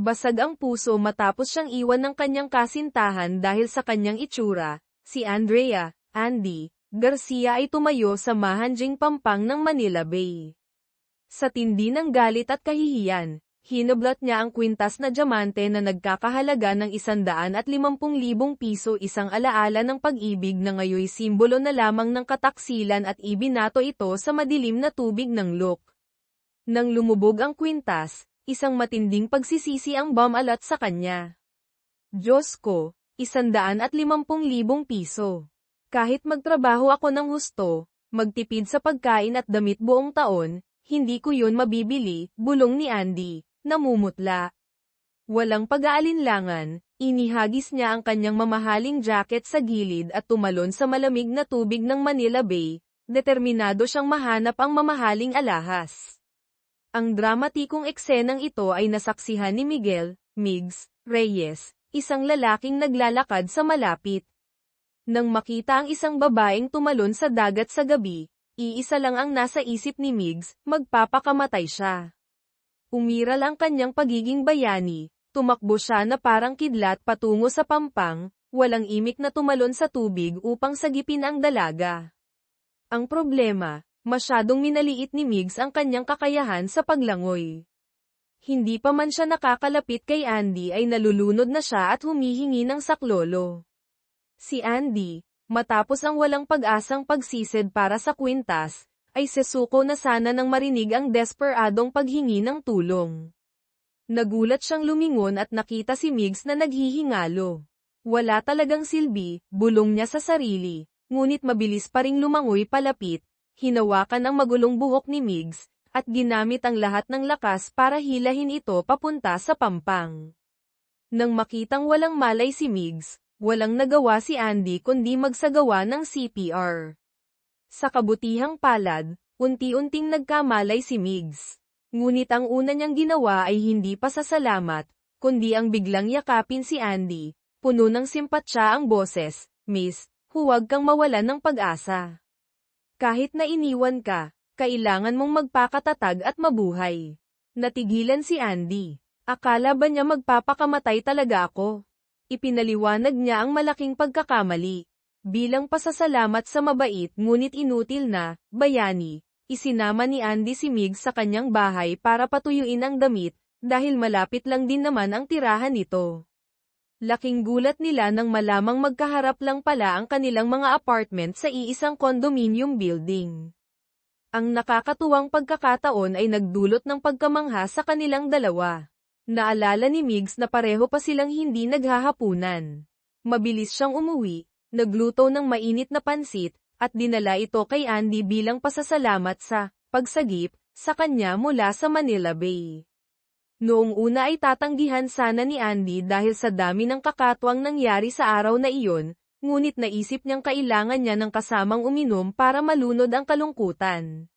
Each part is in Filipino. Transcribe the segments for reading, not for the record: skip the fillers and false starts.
Basag ang puso matapos siyang iwan ng kanyang kasintahan dahil sa kanyang itsura, si Andrea, Andy, Garcia ay tumayo sa mahanjing pampang ng Manila Bay. Sa tindi ng galit at kahihiyan, hinablot niya ang kwintas na diamante na nagkakahalaga ng 150,000 piso, isang alaala ng pag-ibig na ngayoy simbolo na lamang ng kataksilan, at ibinato ito sa madilim na tubig ng Look. Nang lumubog ang kwintas, isang matinding pagsisisi ang bumalat sa kanya. Diyos ko, 150,000 piso. Kahit magtrabaho ako ng husto, magtipid sa pagkain at damit buong taon, hindi ko yun mabibili, bulong ni Andy, namumutla. Walang pag-aalinlangan, inihagis niya ang kanyang mamahaling jacket sa gilid at tumalon sa malamig na tubig ng Manila Bay, determinado siyang mahanap ang mamahaling alahas. Ang dramatikong eksenang ito ay nasaksihan ni Miguel, Migs, Reyes, isang lalaking naglalakad sa malapit. Nang makita ang isang babaeng tumalon sa dagat sa gabi, iisa lang ang nasa isip ni Migs, magpapakamatay siya. Umiral ang kanyang pagiging bayani, tumakbo siya na parang kidlat patungo sa pampang, walang imik na tumalon sa tubig upang sagipin ang dalaga. Ang problema, masyadong minaliit ni Migs ang kanyang kakayahan sa paglangoy. Hindi pa man siya nakakalapit kay Andy ay nalulunod na siya at humihingi ng saklolo. Si Andy, matapos ang walang pag-asang pagsisid para sa kwintas, ay sesuko na sana nang marinig ang desperadong paghingi ng tulong. Nagulat siyang lumingon at nakita si Migs na naghihingalo. Wala talagang silbi, bulong niya sa sarili, ngunit mabilis pa ring lumangoy palapit. Hinawakan ang magulong buhok ni Migs, at ginamit ang lahat ng lakas para hilahin ito papunta sa pampang. Nang makitang walang malay si Migs, walang nagawa si Andy kundi magsagawa ng CPR. Sa kabutihang palad, unti-unting nagkamalay si Migs. Ngunit ang una niyang ginawa ay hindi pasasalamat, kundi ang biglang yakapin si Andy, puno ng simpatsya ang boses, "Miss, huwag kang mawalan ng pag-asa. Kahit na iniwan ka, kailangan mong magpakatatag at mabuhay." Natigilan si Andy. Akala ba niya magpapakamatay talaga ako? Ipinaliwanag niya ang malaking pagkakamali. Bilang pasasalamat sa mabait ngunit inutil na bayani, isinama ni Andy si Migs sa kanyang bahay para patuyuin ang damit, dahil malapit lang din naman ang tirahan nito. Laking gulat nila nang malamang magkaharap lang pala ang kanilang mga apartment sa iisang condominium building. Ang nakakatuwang pagkakataon ay nagdulot ng pagkamangha sa kanilang dalawa. Naalala ni Migs na pareho pa silang hindi naghahapunan. Mabilis siyang umuwi, nagluto ng mainit na pansit, at dinala ito kay Andy bilang pasasalamat sa pagsagip sa kanya mula sa Manila Bay. Noong una ay tatanggihan sana ni Andy dahil sa dami ng kakatwang nangyari sa araw na iyon, ngunit naisip niyang kailangan niya ng kasamang uminom para malunod ang kalungkutan.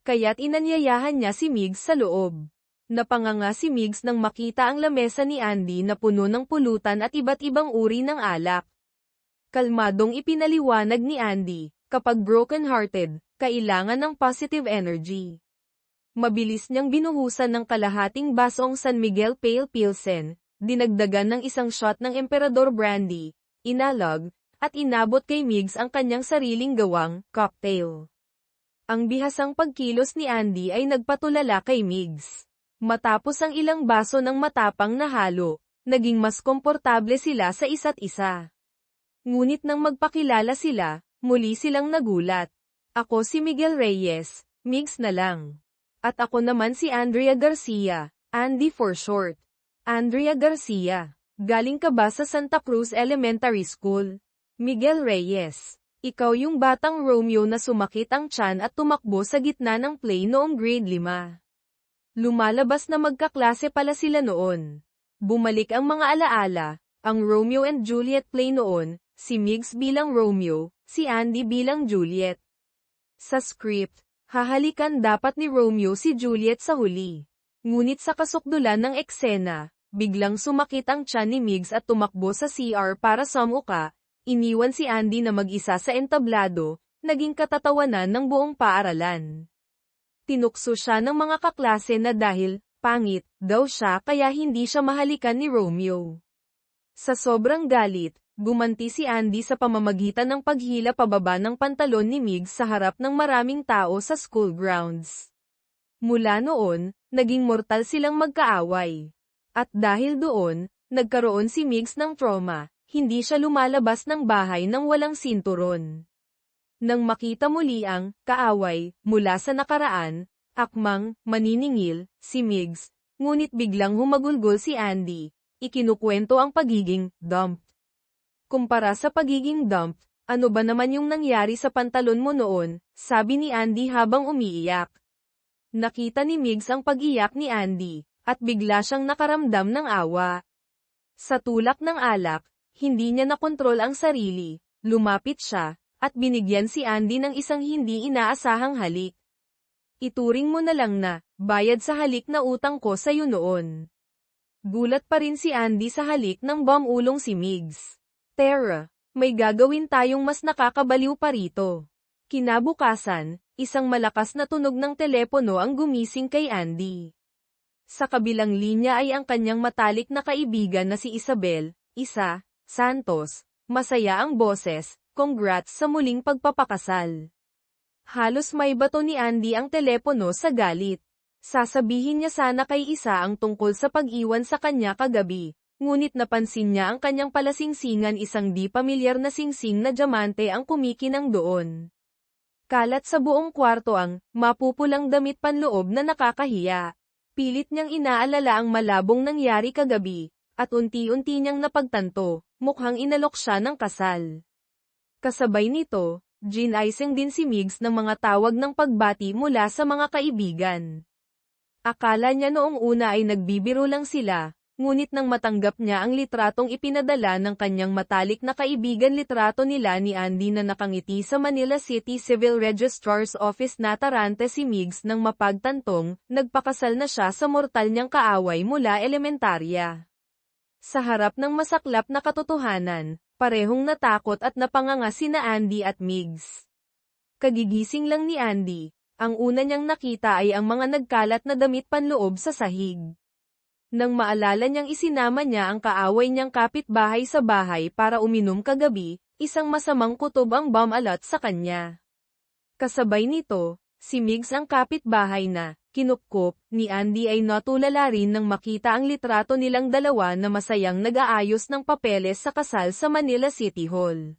Kaya't inanyayahan niya si Migs sa loob. Napanganga si Migs nang makita ang lamesa ni Andy na puno ng pulutan at iba't ibang uri ng alak. Kalmadong ipinaliwanag ni Andy, kapag broken-hearted, kailangan ng positive energy. Mabilis niyang binuhusan ng kalahating basong San Miguel Pale Pilsen, dinagdagan ng isang shot ng Emperador Brandy, inalog, at inabot kay Migs ang kanyang sariling gawang cocktail. Ang bihasang pagkilos ni Andy ay nagpatulala kay Migs. Matapos ang ilang baso ng matapang na halo, naging mas komportable sila sa isa't isa. Ngunit nang magpakilala sila, muli silang nagulat. "Ako si Miguel Reyes, Migs na lang. At ako naman si Andrea Garcia, Andy for short." "Andrea Garcia, galing ka ba sa Santa Cruz Elementary School?" "Miguel Reyes, ikaw yung batang Romeo na sumakit ang tiyan at tumakbo sa gitna ng play noong grade 5. Lumalabas na magkaklase pala sila noon." Bumalik ang mga alaala, ang Romeo and Juliet play noon, si Migs bilang Romeo, si Andy bilang Juliet. Sa script, hahalikan dapat ni Romeo si Juliet sa huli. Ngunit sa kasukdulan ng eksena, biglang sumakit ang tiyan ni Migs at tumakbo sa CR para sumuka, iniwan si Andy na mag-isa sa entablado, naging katatawanan ng buong paaralan. Tinukso siya ng mga kaklase na dahil Pangit, daw siya kaya hindi siya mahalikan ni Romeo. Sa sobrang galit, gumanti si Andy sa pamamagitan ng paghila pababa ng pantalon ni Migs sa harap ng maraming tao sa school grounds. Mula noon, naging mortal silang magkaaway. At dahil doon, nagkaroon si Migs ng trauma, hindi siya lumalabas ng bahay nang walang sinturon. Nang makita muli ang kaaway mula sa nakaraan, akmang maniningil si Migs, ngunit biglang humagulgol si Andy. Ikinukwento ang pagiging dumped. Kumpara sa pagiging dumped, ano ba naman yung nangyari sa pantalon mo noon, sabi ni Andy habang umiiyak. Nakita ni Migs ang pag-iyak ni Andy, at bigla siyang nakaramdam ng awa. Sa tulak ng alak, hindi niya nakontrol ang sarili, lumapit siya, at binigyan si Andy ng isang hindi inaasahang halik. Ituring mo na lang na, bayad sa halik na utang ko sa'yo noon. Gulat pa rin si Andy sa halik ng bumulong si Migs. Tara, may gagawin tayong mas nakakabaliw pa rito. Kinabukasan, isang malakas na tunog ng telepono ang gumising kay Andy. Sa kabilang linya ay ang kanyang matalik na kaibigan na si Isabel, Santos. Masaya ang boses, congrats sa muling pagpapakasal. Halos may bato ni Andy ang telepono sa galit. Sasabihin niya sana kay Isa ang tungkol sa pag-iwan sa kanya kagabi, ngunit napansin niya ang kanyang palasingsingan isang di pamilyar na singsing na diamante ang kumikinang doon. Kalat sa buong kwarto ang mapupulang damit panloob na nakakahiya. Pilit niyang inaalala ang malabong nangyari kagabi, at unti-unti niyang napagtanto, mukhang inalok siya ng kasal. Kasabay nito, ginaising din si Migs ng mga tawag ng pagbati mula sa mga kaibigan. Akala niya noong una ay nagbibiro lang sila, ngunit nang matanggap niya ang litratong ipinadala ng kanyang matalik na kaibigan litrato nila ni Andy na nakangiti sa Manila City Civil Registrar's Office na tarante si Migs nang mapagtantong, nagpakasal na siya sa mortal niyang kaaway mula elementarya. Sa harap ng masaklap na katotohanan, parehong natakot at napanganga sina Andy at Migs. Kagigising lang ni Andy. Ang una niyang nakita ay ang mga nagkalat na damit panloob sa sahig. Nang maalala niyang isinama niya ang kaaway niyang kapitbahay sa bahay para uminom kagabi, isang masamang kutob ang bumalot sa kanya. Kasabay nito, si Migs ang kapitbahay na, kinupkop, ni Andy ay natulala rin nang makita ang litrato nilang dalawa na masayang nag-aayos ng papeles sa kasal sa Manila City Hall.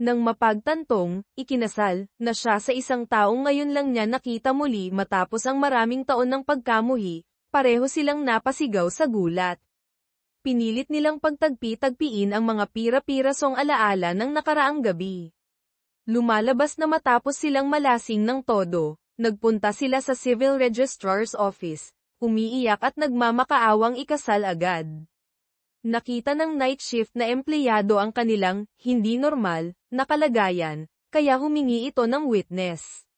Nang mapagtantong, ikinasal na siya sa isang taong ngayon lang niya nakita muli matapos ang maraming taon ng pagkamuhi, pareho silang napasigaw sa gulat. Pinilit nilang pagtagpi-tagpiin ang mga pira-pirasong alaala ng nakaraang gabi. Lumalabas na matapos silang malasing ng todo, nagpunta sila sa Civil Registrar's Office, umiiyak at nagmamakaawang ikasal agad. Nakita ng night shift na empleyado ang kanilang hindi normal na kalagayan, kaya humingi ito ng witness.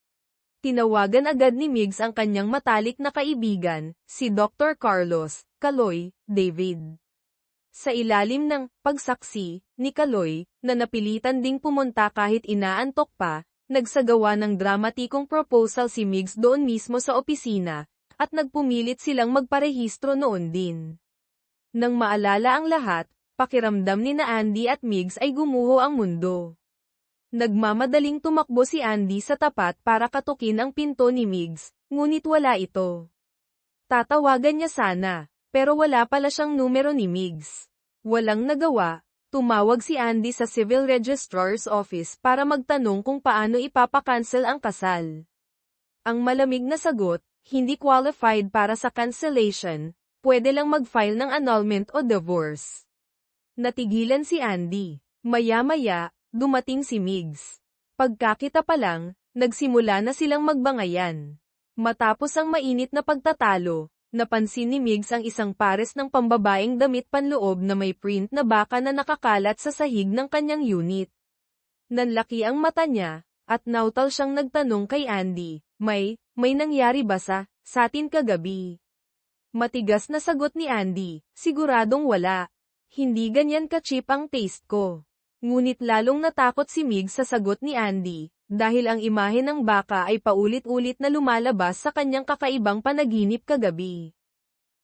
Tinawagan agad ni Migs ang kanyang matalik na kaibigan, si Dr. Carlos Kaloy David. Sa ilalim ng pagsaksi ni Kaloy, na napilitan ding pumunta kahit inaantok pa, nagsagawa ng dramatikong proposal si Migs doon mismo sa opisina, at nagpumilit silang magparehistro noon din. Nang maalala ang lahat, pakiramdam ni na Andy at Migs ay gumuho ang mundo. Nagmamadaling tumakbo si Andy sa tapat para katukin ang pinto ni Migs, ngunit wala ito. Tatawagan niya sana, pero wala pala siyang numero ni Migs. Walang nagawa, tumawag si Andy sa Civil Registrar's Office para magtanong kung paano ipapakancel ang kasal. Ang malamig na sagot, hindi qualified para sa cancellation. Pwede lang mag-file ng annulment o divorce. Natigilan si Andy. Maya-maya, dumating si Migs. Pagkakita pa lang, nagsimula na silang magbangayan. Matapos ang mainit na pagtatalo, napansin ni Migs ang isang pares ng pambabaeng damit panloob na may print na baka na nakakalat sa sahig ng kanyang unit. Nanlaki ang mata niya, at nautal siyang nagtanong kay Andy, may nangyari ba sa atin kagabi? Matigas na sagot ni Andy, siguradong wala. Hindi ganyan ka-cheap ang taste ko. Ngunit lalong natakot si Migs sa sagot ni Andy, dahil ang imahe ng baka ay paulit-ulit na lumalabas sa kanyang kakaibang panaginip kagabi.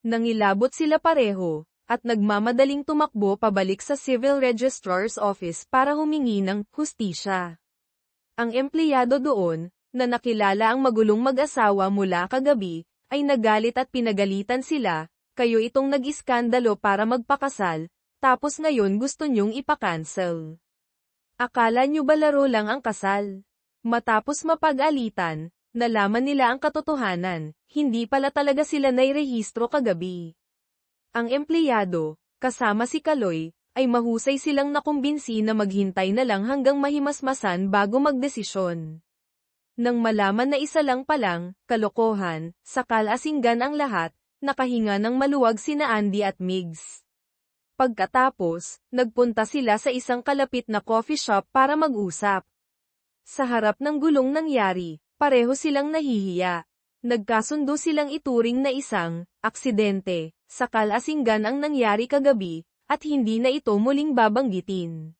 Nangilabot sila pareho, at nagmamadaling tumakbo pabalik sa Civil Registrar's Office para humingi ng hustisya. Ang empleyado doon, na nakilala ang magulong mag-asawa mula kagabi, ay nagalit at pinagalitan sila, kayo itong nag-iskandalo para magpakasal, tapos ngayon gusto nyong ipakancel. Akala nyo ba laro lang ang kasal? Matapos mapag-alitan, nalaman nila ang katotohanan, hindi pala talaga sila nairehistro kagabi. Ang empleyado, kasama si Kaloy, ay mahusay silang nakumbinsi na maghintay na lang hanggang mahimasmasan bago magdesisyon. Nang malaman na isa lang palang, kalokohan, sakal asinggan ang lahat, nakahinga ng maluwag sina Andy at Migs. Pagkatapos, nagpunta sila sa isang kalapit na coffee shop para mag-usap. Sa harap ng gulong nangyari, pareho silang nahihiya. Nagkasundo silang ituring na isang aksidente, sakal asinggan ang nangyari kagabi, at hindi na ito muling babanggitin.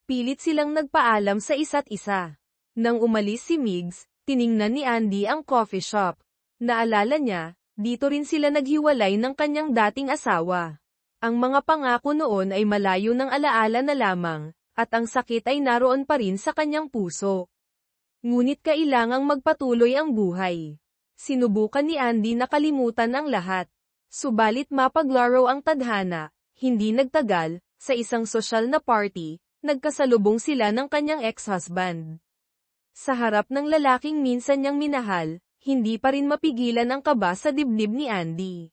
Pilit silang nagpaalam sa isa't isa. Nang umalis si Migs, tiningnan ni Andy ang coffee shop. Naalala niya, dito rin sila naghiwalay ng kanyang dating asawa. Ang mga pangako noon ay malayo ng alaala na lamang, at ang sakit ay naroon pa rin sa kanyang puso. Ngunit kailangang magpatuloy ang buhay. Sinubukan ni Andy na kalimutan ang lahat. Subalit mapaglaro ang tadhana, hindi nagtagal, sa isang sosyal na party, nagkasalubong sila ng kanyang ex-husband. Sa harap ng lalaking minsan niyang minahal, hindi pa rin mapigilan ang kaba sa dibdib ni Andy.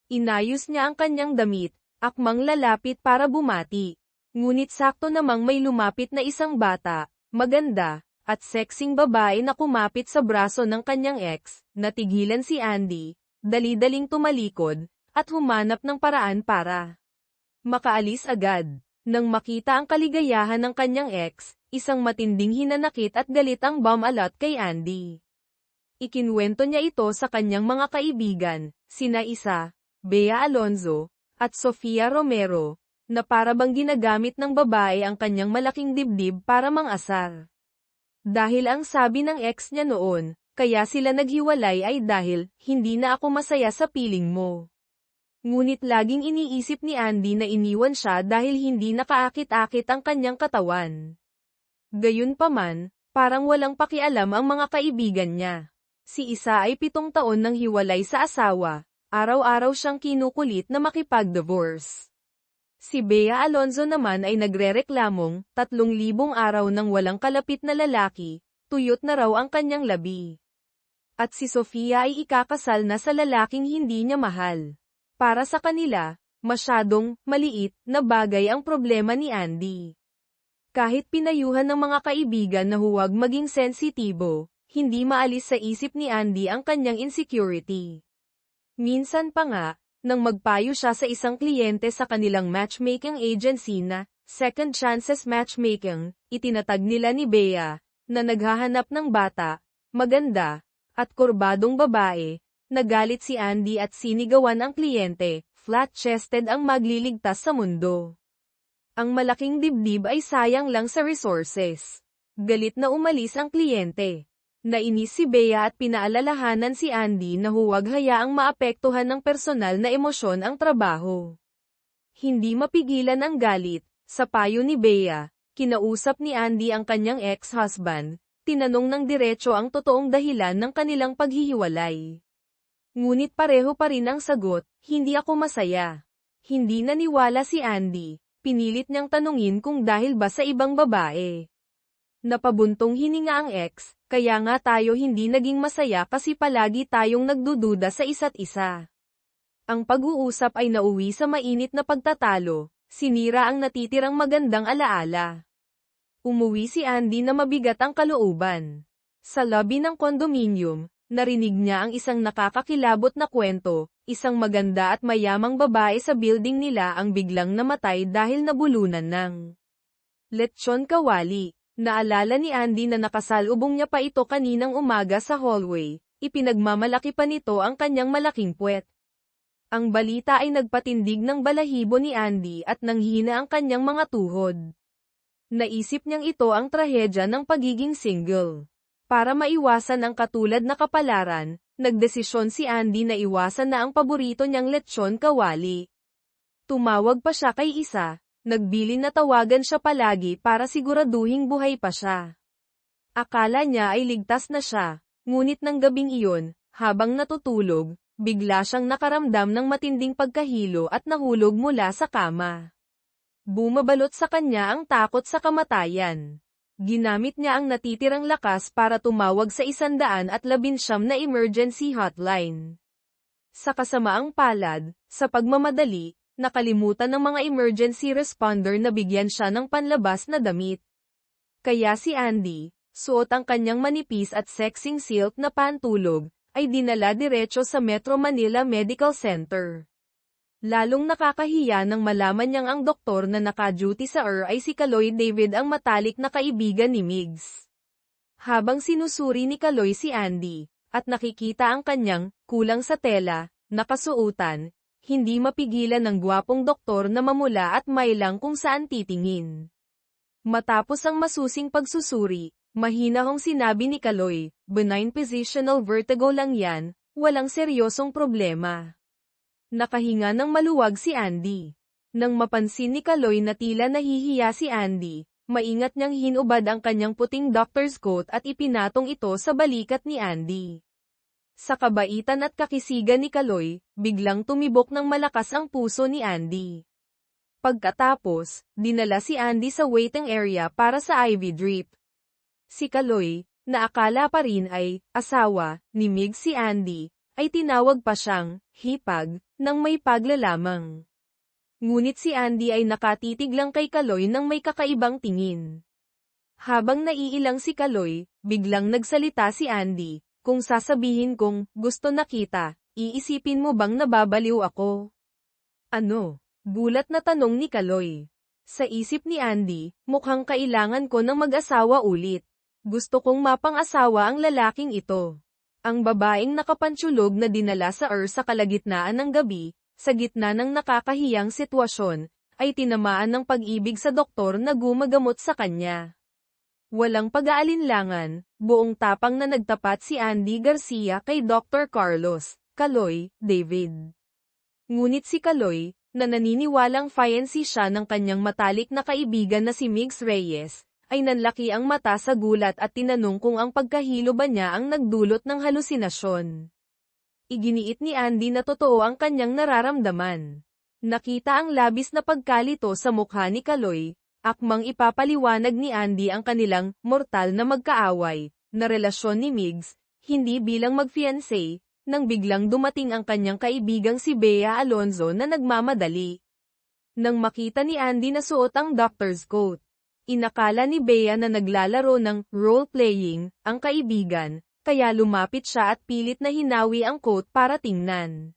Inayos niya ang kanyang damit, akmang lalapit para bumati. Ngunit sakto namang may lumapit na isang bata, maganda, at sexing babae na kumapit sa braso ng kanyang ex. Natigilan si Andy, dali-daling tumalikod, at humanap ng paraan para makaalis agad. Nang makita ang kaligayahan ng kanyang ex, isang matinding hinanakit at galit ang bumalot kay Andy. Ikinwento niya ito sa kanyang mga kaibigan, sina Isa, Bea Alonzo, at Sofia Romero, na para bang ginagamit ng babae ang kanyang malaking dibdib para mang-asar. Dahil ang sabi ng ex niya noon, kaya sila naghiwalay ay dahil, hindi na ako masaya sa piling mo. Ngunit laging iniisip ni Andy na iniwan siya dahil hindi nakaakit-akit ang kanyang katawan. Gayunpaman, parang walang pakialam ang mga kaibigan niya. Si Isa ay 7 taon nang hiwalay sa asawa, araw-araw siyang kinukulit na makipag-divorce. Si Bea Alonzo naman ay nagrereklamong, 3,000 araw nang walang kalapit na lalaki, tuyot na raw ang kanyang labi. At si Sofia ay ikakasal na sa lalaking hindi niya mahal. Para sa kanila, masyadong maliit na bagay ang problema ni Andy. Kahit pinayuhan ng mga kaibigan na huwag maging sensitibo, hindi maalis sa isip ni Andy ang kanyang insecurity. Minsan pa nga, nang magpayo siya sa isang kliyente sa kanilang matchmaking agency na Second Chances Matchmaking, itinatag nila ni Bea, na naghahanap ng bata, maganda, at kurbadong babae. Nagalit si Andy at sinigawan ang kliyente, flat-chested ang magliligtas sa mundo. Ang malaking dibdib ay sayang lang sa resources. Galit na umalis ang kliyente. Nainis si Bea at pinaalalahanan si Andy na huwag hayaang maapektuhan ng personal na emosyon ang trabaho. Hindi mapigilan ang galit, sa payo ni Bea, kinausap ni Andy ang kanyang ex-husband, tinanong ng diretso ang totoong dahilan ng kanilang paghihiwalay. Ngunit pareho pa rin ang sagot, hindi ako masaya. Hindi naniwala si Andy, pinilit niyang tanungin kung dahil ba sa ibang babae. Napabuntong hininga ang ex, kaya nga tayo hindi naging masaya kasi palagi tayong nagdududa sa isa't isa. Ang pag-uusap ay nauwi sa mainit na pagtatalo, sinira ang natitirang magandang alaala. Umuwi si Andy na mabigat ang kalooban. Sa lobby ng kondominium, narinig niya ang isang nakakakilabot na kwento, isang maganda at mayamang babae sa building nila ang biglang namatay dahil nabulunan ng lechon kawali. Naalala ni Andy na nakasalubong niya pa ito kaninang umaga sa hallway, ipinagmamalaki pa nito ang kanyang malaking puwet. Ang balita ay nagpatindig ng balahibo ni Andy at nanghina ang kanyang mga tuhod. Naisip niyang ito ang trahedya ng pagiging single. Para maiwasan ang katulad na kapalaran, nagdesisyon si Andy na iwasan na ang paborito niyang lechon kawali. Tumawag pa siya kay Isa, nagbilin na tawagan siya palagi para siguraduhing buhay pa siya. Akala niya ay ligtas na siya, ngunit ng gabing iyon, habang natutulog, bigla siyang nakaramdam ng matinding pagkahilo at nahulog mula sa kama. Bumabalot sa kanya ang takot sa kamatayan. Ginamit niya ang natitirang lakas para tumawag sa 119 na emergency hotline. Sa kasamaang palad, sa pagmamadali, nakalimutan ng mga emergency responder na bigyan siya ng panlabas na damit. Kaya si Andy, suot ang kanyang manipis at sexing silk na pantulog, ay dinala diretso sa Metro Manila Medical Center. Lalong nakakahiya nang malaman niyang ang doktor na naka-duty sa ay si Kaloy David, ang matalik na kaibigan ni Migs. Habang sinusuri ni Kaloy si Andy, at nakikita ang kanyang kulang sa tela, nakasuutan, hindi mapigilan ng gwapong doktor na mamula at mailang kung saan titingin. Matapos ang masusing pagsusuri, mahinahong sinabi ni Kaloy, benign positional vertigo lang yan, walang seryosong problema. Nakahinga ng maluwag si Andy. Nang mapansin ni Kaloy na tila nahihiya si Andy, maingat niyang hinubad ang kanyang puting doctor's coat at ipinatong ito sa balikat ni Andy. Sa kabaitan at kakisigan ni Kaloy, biglang tumibok ng malakas ang puso ni Andy. Pagkatapos, dinala si Andy sa waiting area para sa IV drip. Si Kaloy, na akala pa rin ay asawa ni Mig si Andy, ay tinawag pa siyang hipag nang may paglalamang. Ngunit si Andy ay nakatitig lang kay Kaloy nang may kakaibang tingin. Habang naiilang si Kaloy, biglang nagsalita si Andy, kung sasabihin kong gusto na kita, iisipin mo bang nababaliw ako? Ano? Gulat na tanong ni Kaloy. Sa isip ni Andy, mukhang kailangan ko ng mag-asawa ulit. Gusto kong mapang-asawa ang lalaking ito. Ang babaeng nakapantsulog na dinala sa sa kalagitnaan ng gabi, sa gitna ng nakakahiyang sitwasyon, ay tinamaan ng pag-ibig sa doktor na gumagamot sa kanya. Walang pag-aalinlangan, buong tapang na nagtapat si Andy Garcia kay Dr. Carlos Kaloy David. Ngunit si Kaloy, na naniniwalang fiancé siya ng kanyang matalik na kaibigan na si Migs Reyes, ay nanlaki ang mata sa gulat at tinanong kung ang pagkahilo ba niya ang nagdulot ng halusinasyon. Iginiit ni Andy na totoo ang kanyang nararamdaman. Nakita ang labis na pagkalito sa mukha ni Kaloy, akmang ipapaliwanag ni Andy ang kanilang mortal na magkaaway na relasyon ni Migs, hindi bilang mag-fiancé, nang biglang dumating ang kanyang kaibigang si Bea Alonzo na nagmamadali. Nang makita ni Andy na suot ang doctor's coat, inakala ni Bea na naglalaro ng role-playing ang kaibigan, kaya lumapit siya at pilit na hinawi ang coat para tingnan.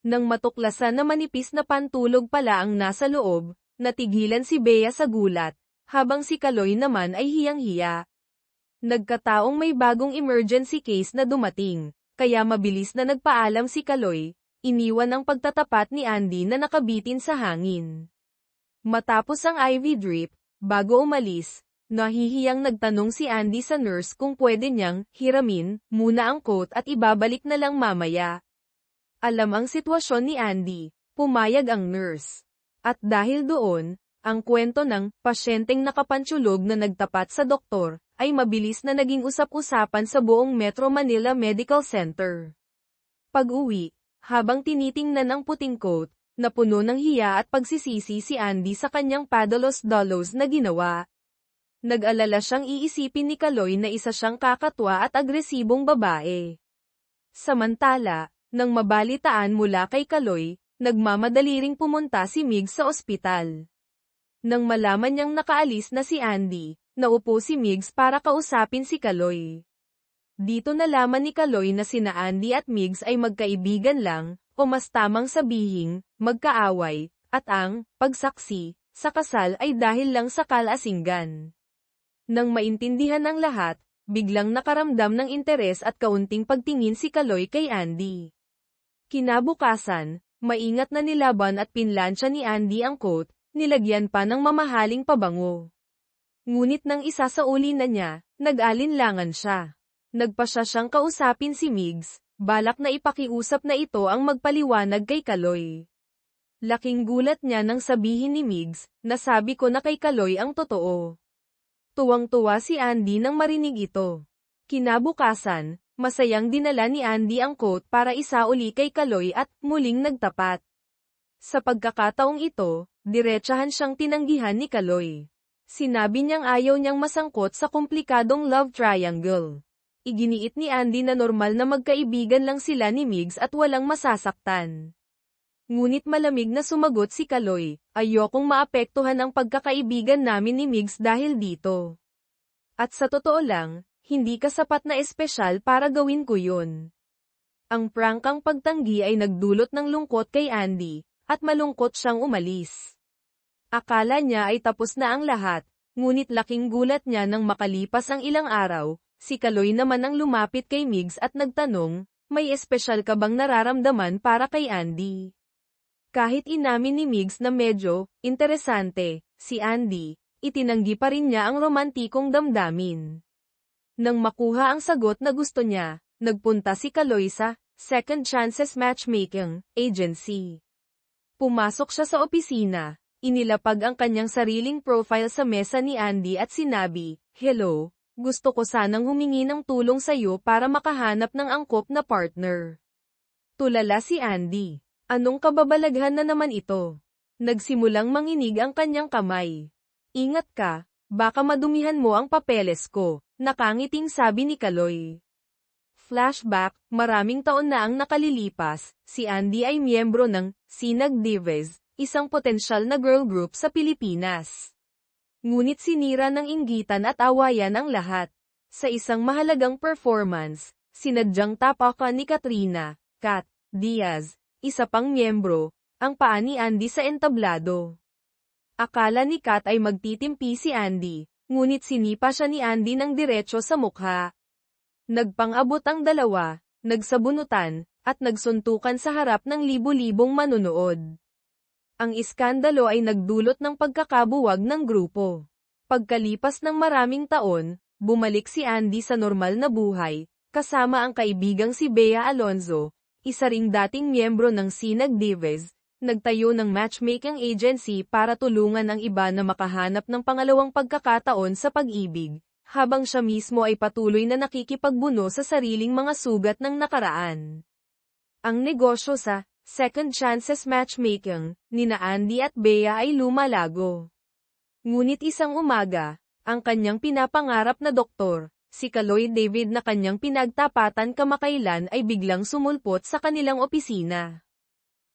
Nang matuklasan na manipis na pantulog pala ang nasa loob, natigilan si Bea sa gulat, habang si Kaloy naman ay hiyang-hiya. Nagkataong may bagong emergency case na dumating, kaya mabilis na nagpaalam si Kaloy, iniwan ang pagtatapat ni Andy na nakabitin sa hangin. Matapos ang IV drip, bago umalis, nahihiyang nagtanong si Andy sa nurse kung pwede niyang hiramin muna ang coat at ibabalik na lang mamaya. Alam ang sitwasyon ni Andy, pumayag ang nurse. At dahil doon, ang kwento ng pasyenteng nakapantsulog na nagtapat sa doktor, ay mabilis na naging usap-usapan sa buong Metro Manila Medical Center. Pag-uwi, habang tinitingnan ang puting coat, na puno ng hiya at pagsisisi si Andy sa kanyang padalos-dalos na ginawa. Nag-alala siyang iisipin ni Kaloy na isa siyang kakatwa at agresibong babae. Samantala, nang mabalitaan mula kay Kaloy, nagmamadali ring pumunta si Mig sa ospital. Nang malaman niyang nakaalis na si Andy, naupo si Migs para kausapin si Kaloy. Dito nalaman ni Kaloy na sina Andy at Migs ay magkaibigan lang, o mas tamang sabihing, magkaaway, at ang pagsaksi sa kasal ay dahil lang sa kalasingan. Nang maintindihan ng lahat, biglang nakaramdam ng interes at kaunting pagtingin si Kaloy kay Andy. Kinabukasan, maingat na nilaban at pinlansya ni Andy ang coat, nilagyan pa ng mamahaling pabango. Ngunit nang isasauli na niya, nag-alinlangan siya. Nagpasya siyang kausapin si Migs, Balak na ipakiusap na ito ang magpaliwanag kay Kaloy. Laking gulat niya nang sabihin ni Migs, nasabi ko na kay Kaloy ang totoo. Tuwang-tuwa si Andy nang marinig ito. Kinabukasan, masayang dinala ni Andy ang coat para isauli kay Kaloy at muling nagtapat. Sa pagkakataong ito, diretsahan siyang tinanggihan ni Kaloy. Sinabi niyang ayaw niyang masangkot sa komplikadong love triangle. Iginiit ni Andy na normal na magkaibigan lang sila ni Migs at walang masasaktan. Ngunit malamig na sumagot si Kaloy, ayokong maapektuhan ang pagkakaibigan namin ni Migs dahil dito. At sa totoo lang, hindi ka sapat na espesyal para gawin ko yun. Ang prangkang pagtanggi ay nagdulot ng lungkot kay Andy, at malungkot siyang umalis. Akala niya ay tapos na ang lahat, ngunit laking gulat niya nang makalipas ang ilang araw, si Kaloy naman ang lumapit kay Migs at nagtanong, may espesyal ka bang nararamdaman para kay Andy? Kahit inamin ni Migs na medyo interesante si Andy, itinanggi pa rin niya ang romantikong damdamin. Nang makuha ang sagot na gusto niya, nagpunta si Kaloy sa Second Chances Matchmaking Agency. Pumasok siya sa opisina, inilapag ang kanyang sariling profile sa mesa ni Andy at sinabi, "Hello, gusto ko sanang humingi ng tulong sa iyo para makahanap ng angkop na partner." Tulala si Andy. Anong kababalaghan na naman ito? Nagsimulang manginig ang kanyang kamay. Ingat ka, baka madumihan mo ang papeles ko, nakangiting sabi ni Kaloy. Flashback, maraming taon na ang nakalilipas, si Andy ay miyembro ng Sinag Divas, isang potensyal na girl group sa Pilipinas. Ngunit sinira ng inggitan at awayan ang lahat. Sa isang mahalagang performance, sinadyang tapakan ni Katrina, Kat Diaz, isa pang miyembro, ang paa ni Andy sa entablado. Akala ni Kat ay magtitimpi si Andy, ngunit sinipa siya ni Andy ng diretso sa mukha. Nagpang-abot ang dalawa, nagsabunutan, at nagsuntukan sa harap ng libu-libong manunood. Ang iskandalo ay nagdulot ng pagkakabuwag ng grupo. Pagkalipas ng maraming taon, bumalik si Andy sa normal na buhay, kasama ang kaibigang si Bea Alonzo, isa ring dating miyembro ng Sinag Divas, nagtayo ng matchmaking agency para tulungan ang iba na makahanap ng pangalawang pagkakataon sa pag-ibig, habang siya mismo ay patuloy na nakikipagbuno sa sariling mga sugat ng nakaraan. Ang negosyo sa Second Chances Matchmaking, nina Andy at Bea ay lumalago. Ngunit isang umaga, ang kanyang pinapangarap na doktor, si Kaloy David na kanyang pinagtapatan kamakailan ay biglang sumulpot sa kanilang opisina.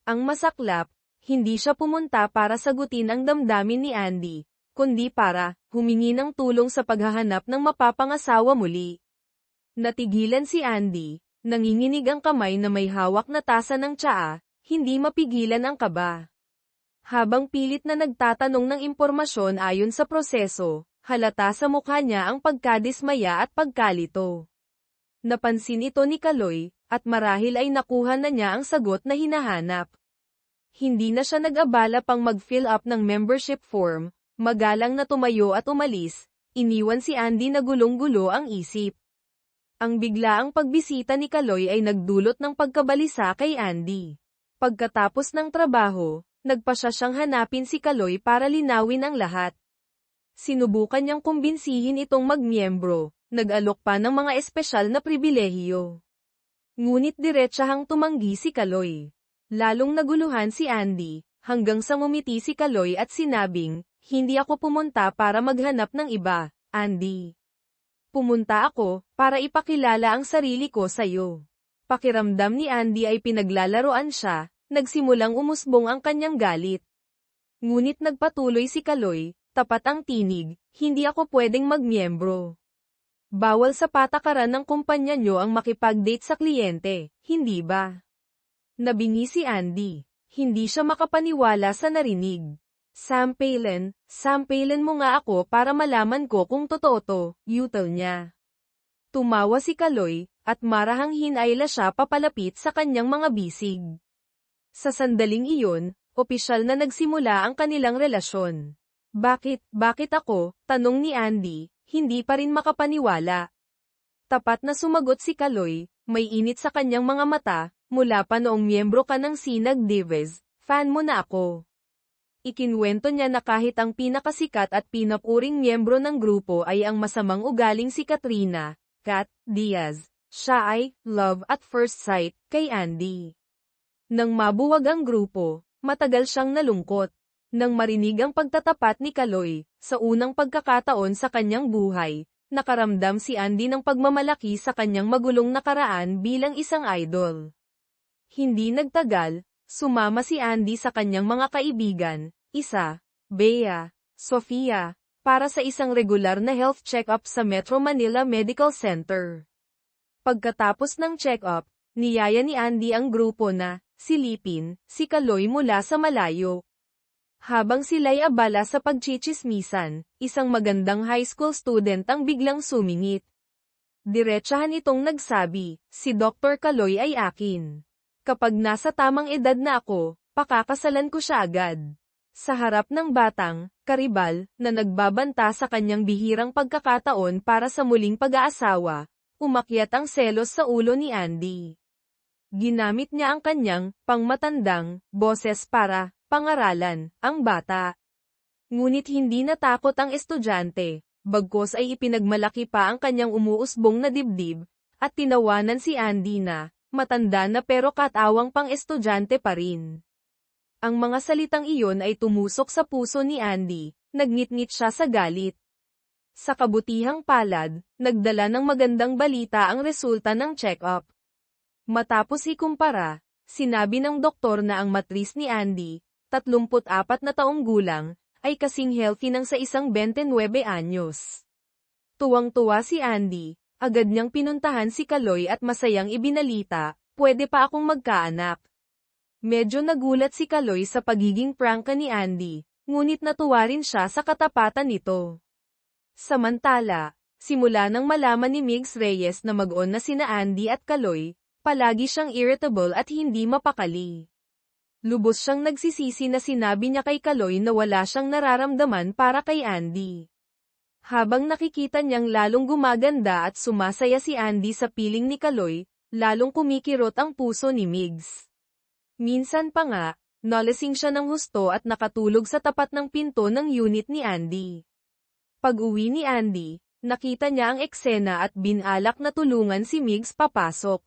Ang masaklap, hindi siya pumunta para sagutin ang damdamin ni Andy, kundi para humingi ng tulong sa paghahanap ng mapapangasawa muli. Natigilan si Andy. Nanginginig ang kamay na may hawak na tasa ng tsaa, hindi mapigilan ang kaba. Habang pilit na nagtatanong ng impormasyon ayon sa proseso, halata sa mukha niya ang pagkadismaya at pagkalito. Napansin ito ni Kaloy, at marahil ay nakuha na niya ang sagot na hinahanap. Hindi na siya nag-abala pang mag-fill up ng membership form, magalang na tumayo at umalis, iniwan si Andy na gulong-gulo ang isip. Ang biglaang pagbisita ni Kaloy ay nagdulot ng pagkabalisa kay Andy. Pagkatapos ng trabaho, nagpasya siyang hanapin si Kaloy para linawin ang lahat. Sinubukan niyang kumbinsihin itong magmiyembro, nag-alok pa ng mga espesyal na pribilehiyo. Ngunit diretsahang tumanggi si Kaloy. Lalong naguluhan si Andy, hanggang sa ngumiti si Kaloy at sinabing, "Hindi ako pumunta para maghanap ng iba, Andy. Pumunta ako, para ipakilala ang sarili ko sa'yo." Pakiramdam ni Andy ay pinaglalaroan siya, nagsimulang umusbong ang kanyang galit. Ngunit nagpatuloy si Kaloy, tapat ang tinig, "Hindi ako pwedeng magmiyembro. Bawal sa patakaran ng kumpanya nyo ang makipag-date sa kliyente, hindi ba?" Nabingi si Andy. Hindi siya makapaniwala sa narinig. Sampailan mo nga ako para malaman ko kung totoo to," yutel niya. Tumawa si Kaloy, at marahang hinayla siya papalapit sa kanyang mga bisig. Sa sandaling iyon, opisyal na nagsimula ang kanilang relasyon. Bakit ako?" tanong ni Andy, hindi pa rin makapaniwala. Tapat na sumagot si Kaloy, May init sa kanyang mga mata, mula pa noong miyembro ka ng Sinag Divas, fan mo na ako. Ikinwento niya na kahit ang pinakasikat at pinapuring miyembro ng grupo ay ang masamang ugaling si Katrina, Kat Diaz, siya ay love at first sight kay Andy. Nang mabuwag ang grupo, matagal siyang nalungkot. Nang marinig ang pagtatapat ni Kaloy, sa unang pagkakataon sa kanyang buhay, nakaramdam si Andy ng pagmamalaki sa kanyang magulong nakaraan bilang isang idol. Hindi nagtagal, sumama si Andy sa kanyang mga kaibigan, Bea, Sofia, para sa isang regular na health check-up sa Metro Manila Medical Center. Pagkatapos ng check-up, niyaya ni Andy ang grupo na silipin si Kaloy mula sa malayo. Habang sila'y abala sa pagchichismisan, isang magandang high school student ang biglang sumingit. Diretsahan itong nagsabi, si Dr. Kaloy ay akin. Kapag nasa tamang edad na ako, pakakasalan ko siya agad. Sa harap ng batang, karibal, na nagbabanta sa kanyang bihirang pagkakataon para sa muling pag-aasawa, umakyat ang selos sa ulo ni Andy. Ginamit niya ang kanyang pangmatandang boses para pangaralan ang bata. Ngunit hindi natakot ang estudyante, bagkus ay ipinagmalaki pa ang kanyang umuusbong na dibdib, at tinawanan si Andy na matanda na pero katawang pang-estudyante pa rin. Ang mga salitang iyon ay tumusok sa puso ni Andy, nagngit-ngit siya sa galit. Sa kabutihang palad, nagdala ng magandang balita ang resulta ng check-up. Matapos ikumpara, sinabi ng doktor na ang matris ni Andy, 34 na taong gulang, ay kasing healthy ng sa isang 29 anyos. Tuwang-tuwa si Andy, agad niyang pinuntahan si Kaloy at masayang ibinalita, pwede pa akong magkaanak. Medyo nagulat si Kaloy sa pagiging prangka ni Andy, ngunit natuwa rin siya sa katapatan nito. Samantala, simula nang malaman ni Migs Reyes na mag-on na sina Andy at Kaloy, palagi siyang irritable at hindi mapakali. Lubos siyang nagsisisi na sinabi niya kay Kaloy na wala siyang nararamdaman para kay Andy. Habang nakikita niyang lalong gumaganda at sumasaya si Andy sa piling ni Kaloy, lalong kumikirot ang puso ni Migs. Minsan pa nga, nalasing siya ng husto at nakatulog sa tapat ng pinto ng unit ni Andy. Pag-uwi ni Andy, nakita niya ang eksena at binalak na tulungan si Migs papasok.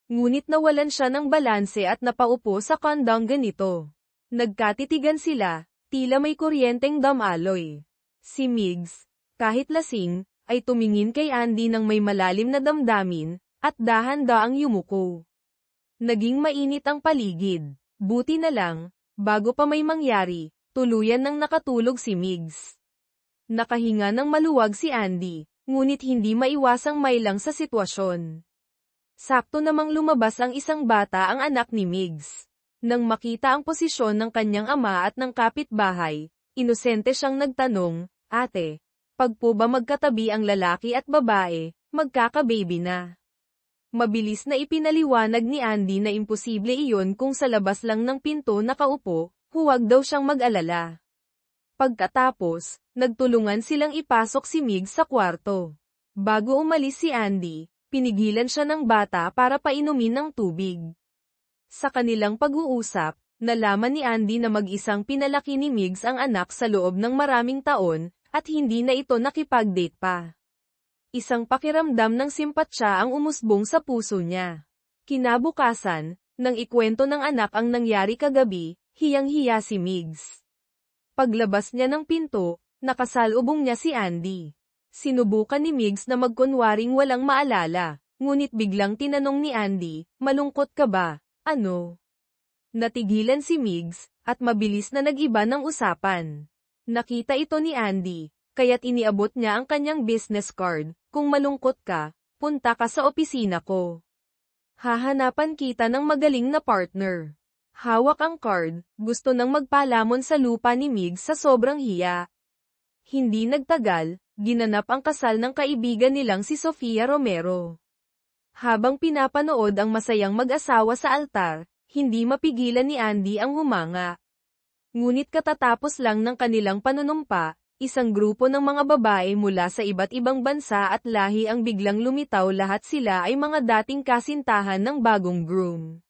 Ngunit nawalan siya ng balanse at napaupo sa kandang ganito. Nagkatitigan sila, tila may kuryenteng damaloy. Si Migs, kahit lasing, ay tumingin kay Andy ng may malalim na damdamin, at dahan-daang yumuko. Naging mainit ang paligid. Buti na lang, bago pa may mangyari, tuluyan nang nakatulog si Migs. Nakahinga ng maluwag si Andy, ngunit hindi maiwasang mailang sa sitwasyon. Sakto namang lumabas ang isang bata ang anak ni Migs. Nang makita ang posisyon ng kanyang ama at ng kapitbahay, inosente siyang nagtanong, Ate, pag po ba magkatabi ang lalaki at babae, magkaka-baby na? Mabilis na ipinaliwanag ni Andy na imposible iyon kung sa labas lang ng pinto nakaupo, huwag daw siyang mag-alala. Pagkatapos, nagtulungan silang ipasok si Migs sa kwarto. Bago umalis si Andy, pinigilan siya ng bata para painumin ng tubig. Sa kanilang pag-uusap, nalaman ni Andy na mag-isang pinalaki ni Migs ang anak sa loob ng maraming taon, at hindi na ito nakipag-date pa. Isang pakiramdam ng simpatsya ang umusbong sa puso niya. Kinabukasan, nang ikwento ng anak ang nangyari kagabi, hiyang-hiya si Migs. Paglabas niya ng pinto, nakasalubong niya si Andy. Sinubukan ni Migs na magkunwaring walang maalala, ngunit biglang tinanong ni Andy, malungkot ka ba? Ano? Natigilan si Migs, at mabilis na nag-iba ng usapan. Nakita ito ni Andy, kaya't iniabot niya ang kanyang business card, kung malungkot ka, punta ka sa opisina ko. Hahanapan kita ng magaling na partner. Hawak ang card, gusto nang magpalamon sa lupa ni Migs sa sobrang hiya. Hindi nagtagal, ginanap ang kasal ng kaibigan nilang si Sofia Romero. Habang pinapanood ang masayang mag-asawa sa altar, hindi mapigilan ni Andy ang humanga. Ngunit katatapos lang ng kanilang panunumpa, Isang grupo ng mga babae mula sa iba't ibang bansa at lahi ang biglang lumitaw, lahat sila ay mga dating kasintahan ng bagong groom.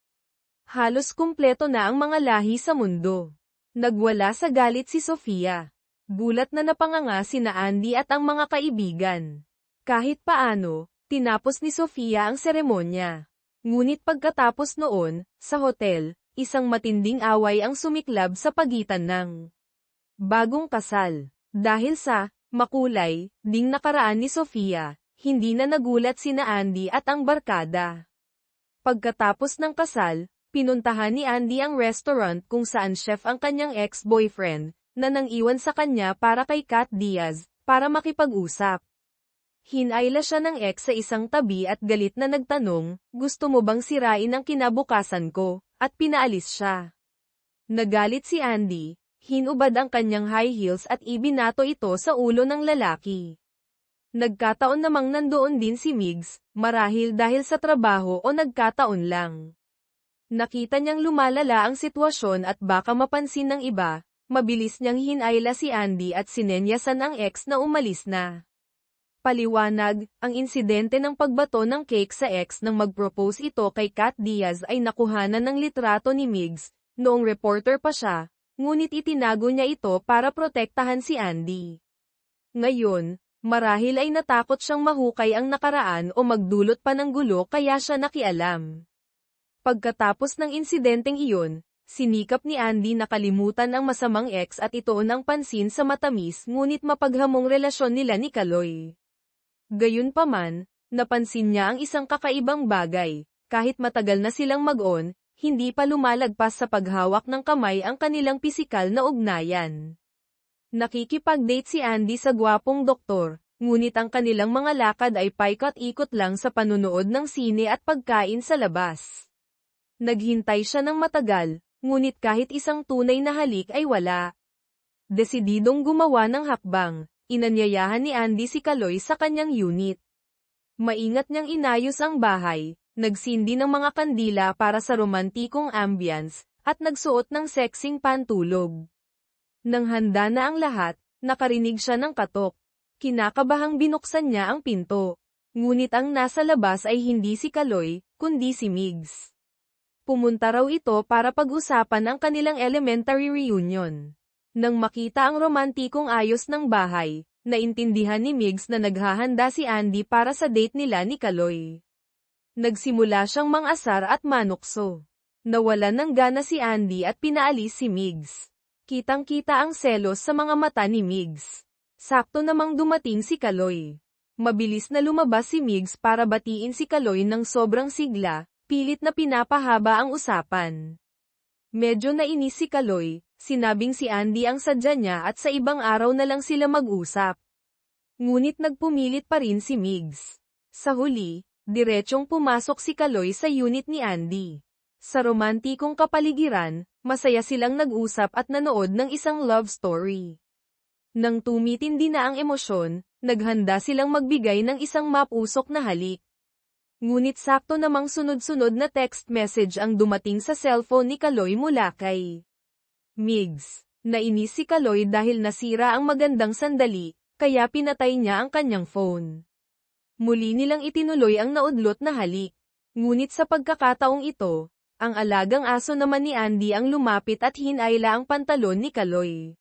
Halos kumpleto na ang mga lahi sa mundo. Nagwala sa galit si Sofia. Gulat na napanganga sina Andy at ang mga kaibigan. Kahit paano, tinapos ni Sofia ang seremonya. Ngunit pagkatapos noon, sa hotel, isang matinding away ang sumiklab sa pagitan ng bagong kasal. Dahil sa makulay ding nakaraan ni Sofia, hindi na nagulat sina Andy at ang barkada. Pagkatapos ng kasal, pinuntahan ni Andy ang restaurant kung saan chef ang kanyang ex-boyfriend, na nang-iwan sa kanya para kay Kat Diaz, para makipag-usap. Hinayla siya ng ex sa isang tabi at galit na nagtanong, "Gusto mo bang sirain ang kinabukasan ko?" At pinaalis siya. Nagalit si Andy. Hinubad ang kanyang high heels at ibinato ito sa ulo ng lalaki. Nagkataon namang nandoon din si Migs, marahil dahil sa trabaho o nagkataon lang. Nakita niyang lumalala ang sitwasyon at baka mapansin ng iba, mabilis niyang hinayla si Andy at sinenyasan ang ex na umalis na. Paliwanag, ang insidente ng pagbato ng cake sa ex nang mag-propose ito kay Kat Diaz ay nakuhanan ng litrato ni Migs, noong reporter pa siya. Ngunit itinago niya ito para protektahan si Andy. Ngayon, marahil ay natakot siyang mahukay ang nakaraan o magdulot pa ng gulo kaya siya nakialam. Pagkatapos ng insidenteng iyon, sinikap ni Andy na kalimutan ang masamang ex at ituon ang pansin sa matamis ngunit mapaghamong relasyon nila ni Kaloy. Gayunpaman, napansin niya ang isang kakaibang bagay, kahit matagal na silang mag-on, hindi pa lumalagpas sa paghawak ng kamay ang kanilang pisikal na ugnayan. Nakikipag-date si Andy sa gwapong doktor, ngunit ang kanilang mga lakad ay paikot-ikot lang sa panunood ng sine at pagkain sa labas. Naghintay siya ng matagal, ngunit kahit isang tunay na halik ay wala. Desididong gumawa ng hakbang, inanyayahan ni Andy si Kaloy sa kanyang unit. Maingat niyang inayos ang bahay. Nagsindi ng mga kandila para sa romantikong ambience, at nagsuot ng sexing pantulog. Nang handa na ang lahat, nakarinig siya ng katok. Kinakabahang binuksan niya ang pinto. Ngunit ang nasa labas ay hindi si Kaloy, kundi si Migs. Pumunta raw ito para pag-usapan ang kanilang elementary reunion. Nang makita ang romantikong ayos ng bahay, naintindihan ni Migs na naghahanda si Andy para sa date nila ni Kaloy. Nagsimula siyang mang-asar at manukso. Nawalan ng gana si Andy at pinaalis si Migs. Kitang-kita ang selos sa mga mata ni Migs. Sakto namang dumating si Kaloy. Mabilis na lumabas si Migs para batiin si Kaloy ng sobrang sigla, pilit na pinapahaba ang usapan. Medyo nainis si Kaloy, sinabing si Andy ang sadya niya at sa ibang araw na lang sila mag-usap. Ngunit nagpumilit pa rin si Migs. Sa huli, diretsyong pumasok si Kaloy sa unit ni Andy. Sa romantikong kapaligiran, masaya silang nag-usap at nanood ng isang love story. Nang tumitindi na ang emosyon, naghanda silang magbigay ng isang mapusok na halik. Ngunit sakto namang sunod-sunod na text message ang dumating sa cellphone ni Kaloy mula kay Migs. Nainis si Kaloy dahil nasira ang magandang sandali, kaya pinatay niya ang kanyang phone. Muli nilang itinuloy ang naudlot na halik. Ngunit sa pagkakataong ito, ang alagang aso naman ni Andy ang lumapit at hinayla ang pantalon ni Kaloy.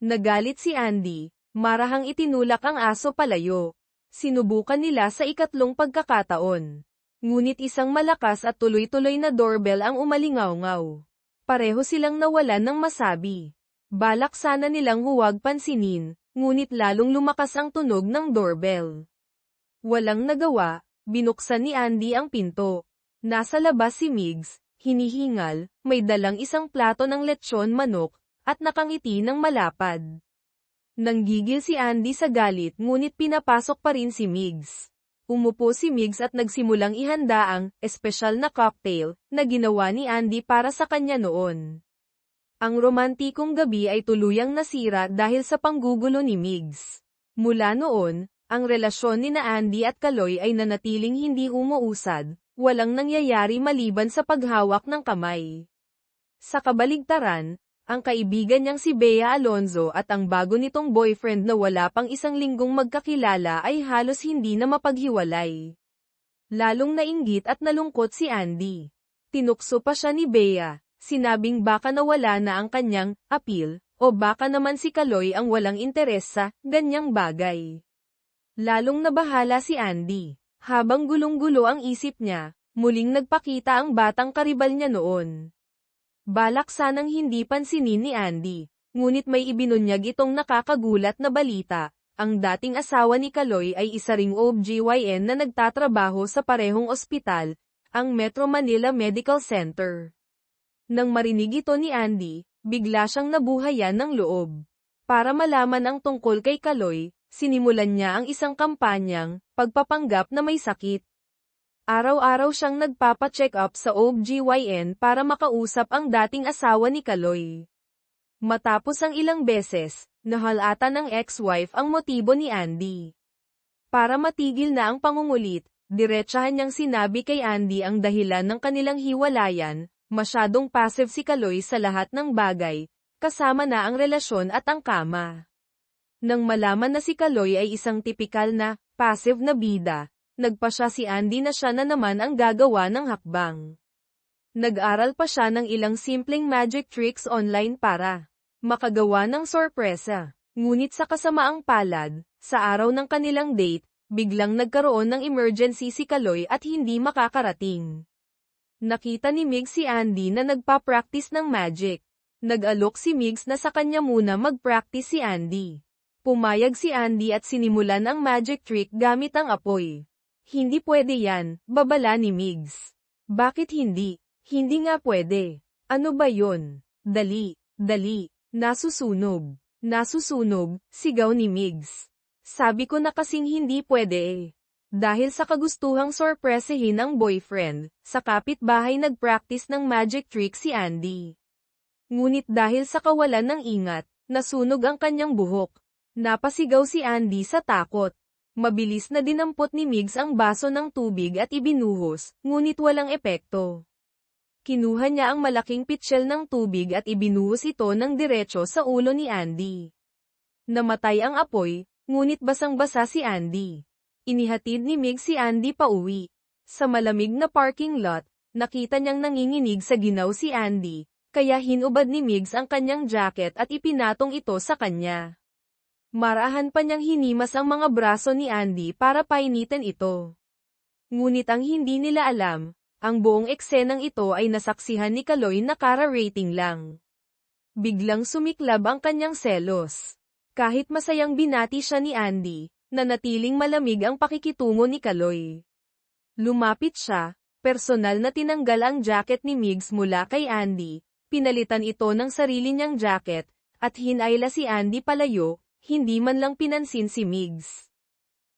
Nagalit si Andy, marahang itinulak ang aso palayo. Sinubukan nila sa ikatlong pagkakataon. Ngunit isang malakas at tuloy-tuloy na doorbell ang umalingaw-ngaw. Pareho silang nawalan ng masabi. Balak sana nilang huwag pansinin, ngunit lalong lumakas ang tunog ng doorbell. Walang nagawa, binuksan ni Andy ang pinto. Nasa labas si Migs, hinihingal, may dalang isang plato ng lechon manok, at nakangiti ng malapad. Nanggigil si Andy sa galit ngunit pinapasok pa rin si Migs. Umupo si Migs at nagsimulang ihanda ang espesyal na cocktail na ginawa ni Andy para sa kanya noon. Ang romantikong gabi ay tuluyang nasira dahil sa panggugulo ni Migs. Mula noon, ang relasyon ni Andy at Kaloy ay nanatiling hindi umuusad, walang nangyayari maliban sa paghawak ng kamay. Sa kabaligtaran, Ang kaibigan niyang si Bea Alonzo at ang bago nitong boyfriend na wala pang isang linggong magkakilala ay halos hindi na mapaghiwalay. Lalong nainggit at nalungkot si Andy. Tinukso pa siya ni Bea, sinabing baka nawala na ang kanyang appeal, o baka naman si Kaloy ang walang interes sa ganyang bagay. Lalong nabahala si Andy. Habang gulong-gulo ang isip niya, muling nagpakita ang batang karibal niya noon. Balak sanang hindi pansinin ni Andy, ngunit may ibinunyag itong nakakagulat na balita. Ang dating asawa ni Kaloy ay isa ring OB-GYN na nagtatrabaho sa parehong ospital, ang Metro Manila Medical Center. Nang marinig ito ni Andy, bigla siyang nabuhayan ng loob. Para malaman ang tungkol kay Kaloy, sinimulan niya ang isang kampanyang pagpapanggap na may sakit. Araw-araw siyang nagpapa-check up sa OB-GYN para makausap ang dating asawa ni Kaloy. Matapos ang ilang beses, nahalata ng ex-wife ang motibo ni Andy. Para matigil na ang pangungulit, diretsahan niyang sinabi kay Andy ang dahilan ng kanilang hiwalayan. Masyadong passive si Kaloy sa lahat ng bagay, kasama na ang relasyon at ang kama. Nang malaman na si Kaloy ay isang tipikal na passive na bida, nagpasya si Andy na siya na naman ang gagawa ng hakbang. Nag-aral pa siya ng ilang simpleng magic tricks online para makagawa ng sorpresa. Ngunit sa kasamaang palad, sa araw ng kanilang date, biglang nagkaroon ng emergency si Kaloy at hindi makakarating. Nakita ni Migs si Andy na nagpa-practice ng magic. Nag-alok si Migs na sa kanya muna mag-practice si Andy. Pumayag si Andy at sinimulan ang magic trick gamit ang apoy. Hindi pwede yan, babala ni Migs. Bakit hindi? Hindi nga pwede. Ano ba yon? Dali, dali, nasusunog. Nasusunog, sigaw ni Migs. Sabi ko na kasing hindi pwede eh. Dahil sa kagustuhang sorpresahin ang boyfriend, sa kapitbahay nag-practice ng magic trick si Andy. Ngunit dahil sa kawalan ng ingat, nasunog ang kanyang buhok. Napasigaw si Andy sa takot. Mabilis na dinampot ni Migs ang baso ng tubig at ibinuhos, ngunit walang epekto. Kinuha niya ang malaking pitsil ng tubig at ibinuhos ito ng diretso sa ulo ni Andy. Namatay ang apoy, ngunit basang-basa si Andy. Inihatid ni Migs si Andy pauwi. Sa malamig na parking lot, nakita niyang nanginginig sa ginaw si Andy, kaya hinubad ni Migs ang kanyang jacket at ipinatong ito sa kanya. Marahan pa niyang hinimas ang mga braso ni Andy para painitan ito. Ngunit ang hindi nila alam, ang buong eksenang ito ay nasaksihan ni Kaloy na kara-rating lang. Biglang sumiklab ang kanyang selos. Kahit masayang binati siya ni Andy, nanatiling malamig ang pakikitungo ni Kaloy. Lumapit siya, personal na tinanggal ang jacket ni Migs mula kay Andy, pinalitan ito ng sarili niyang jacket, at hinayla si Andy palayo, hindi man lang pinansin si Migs.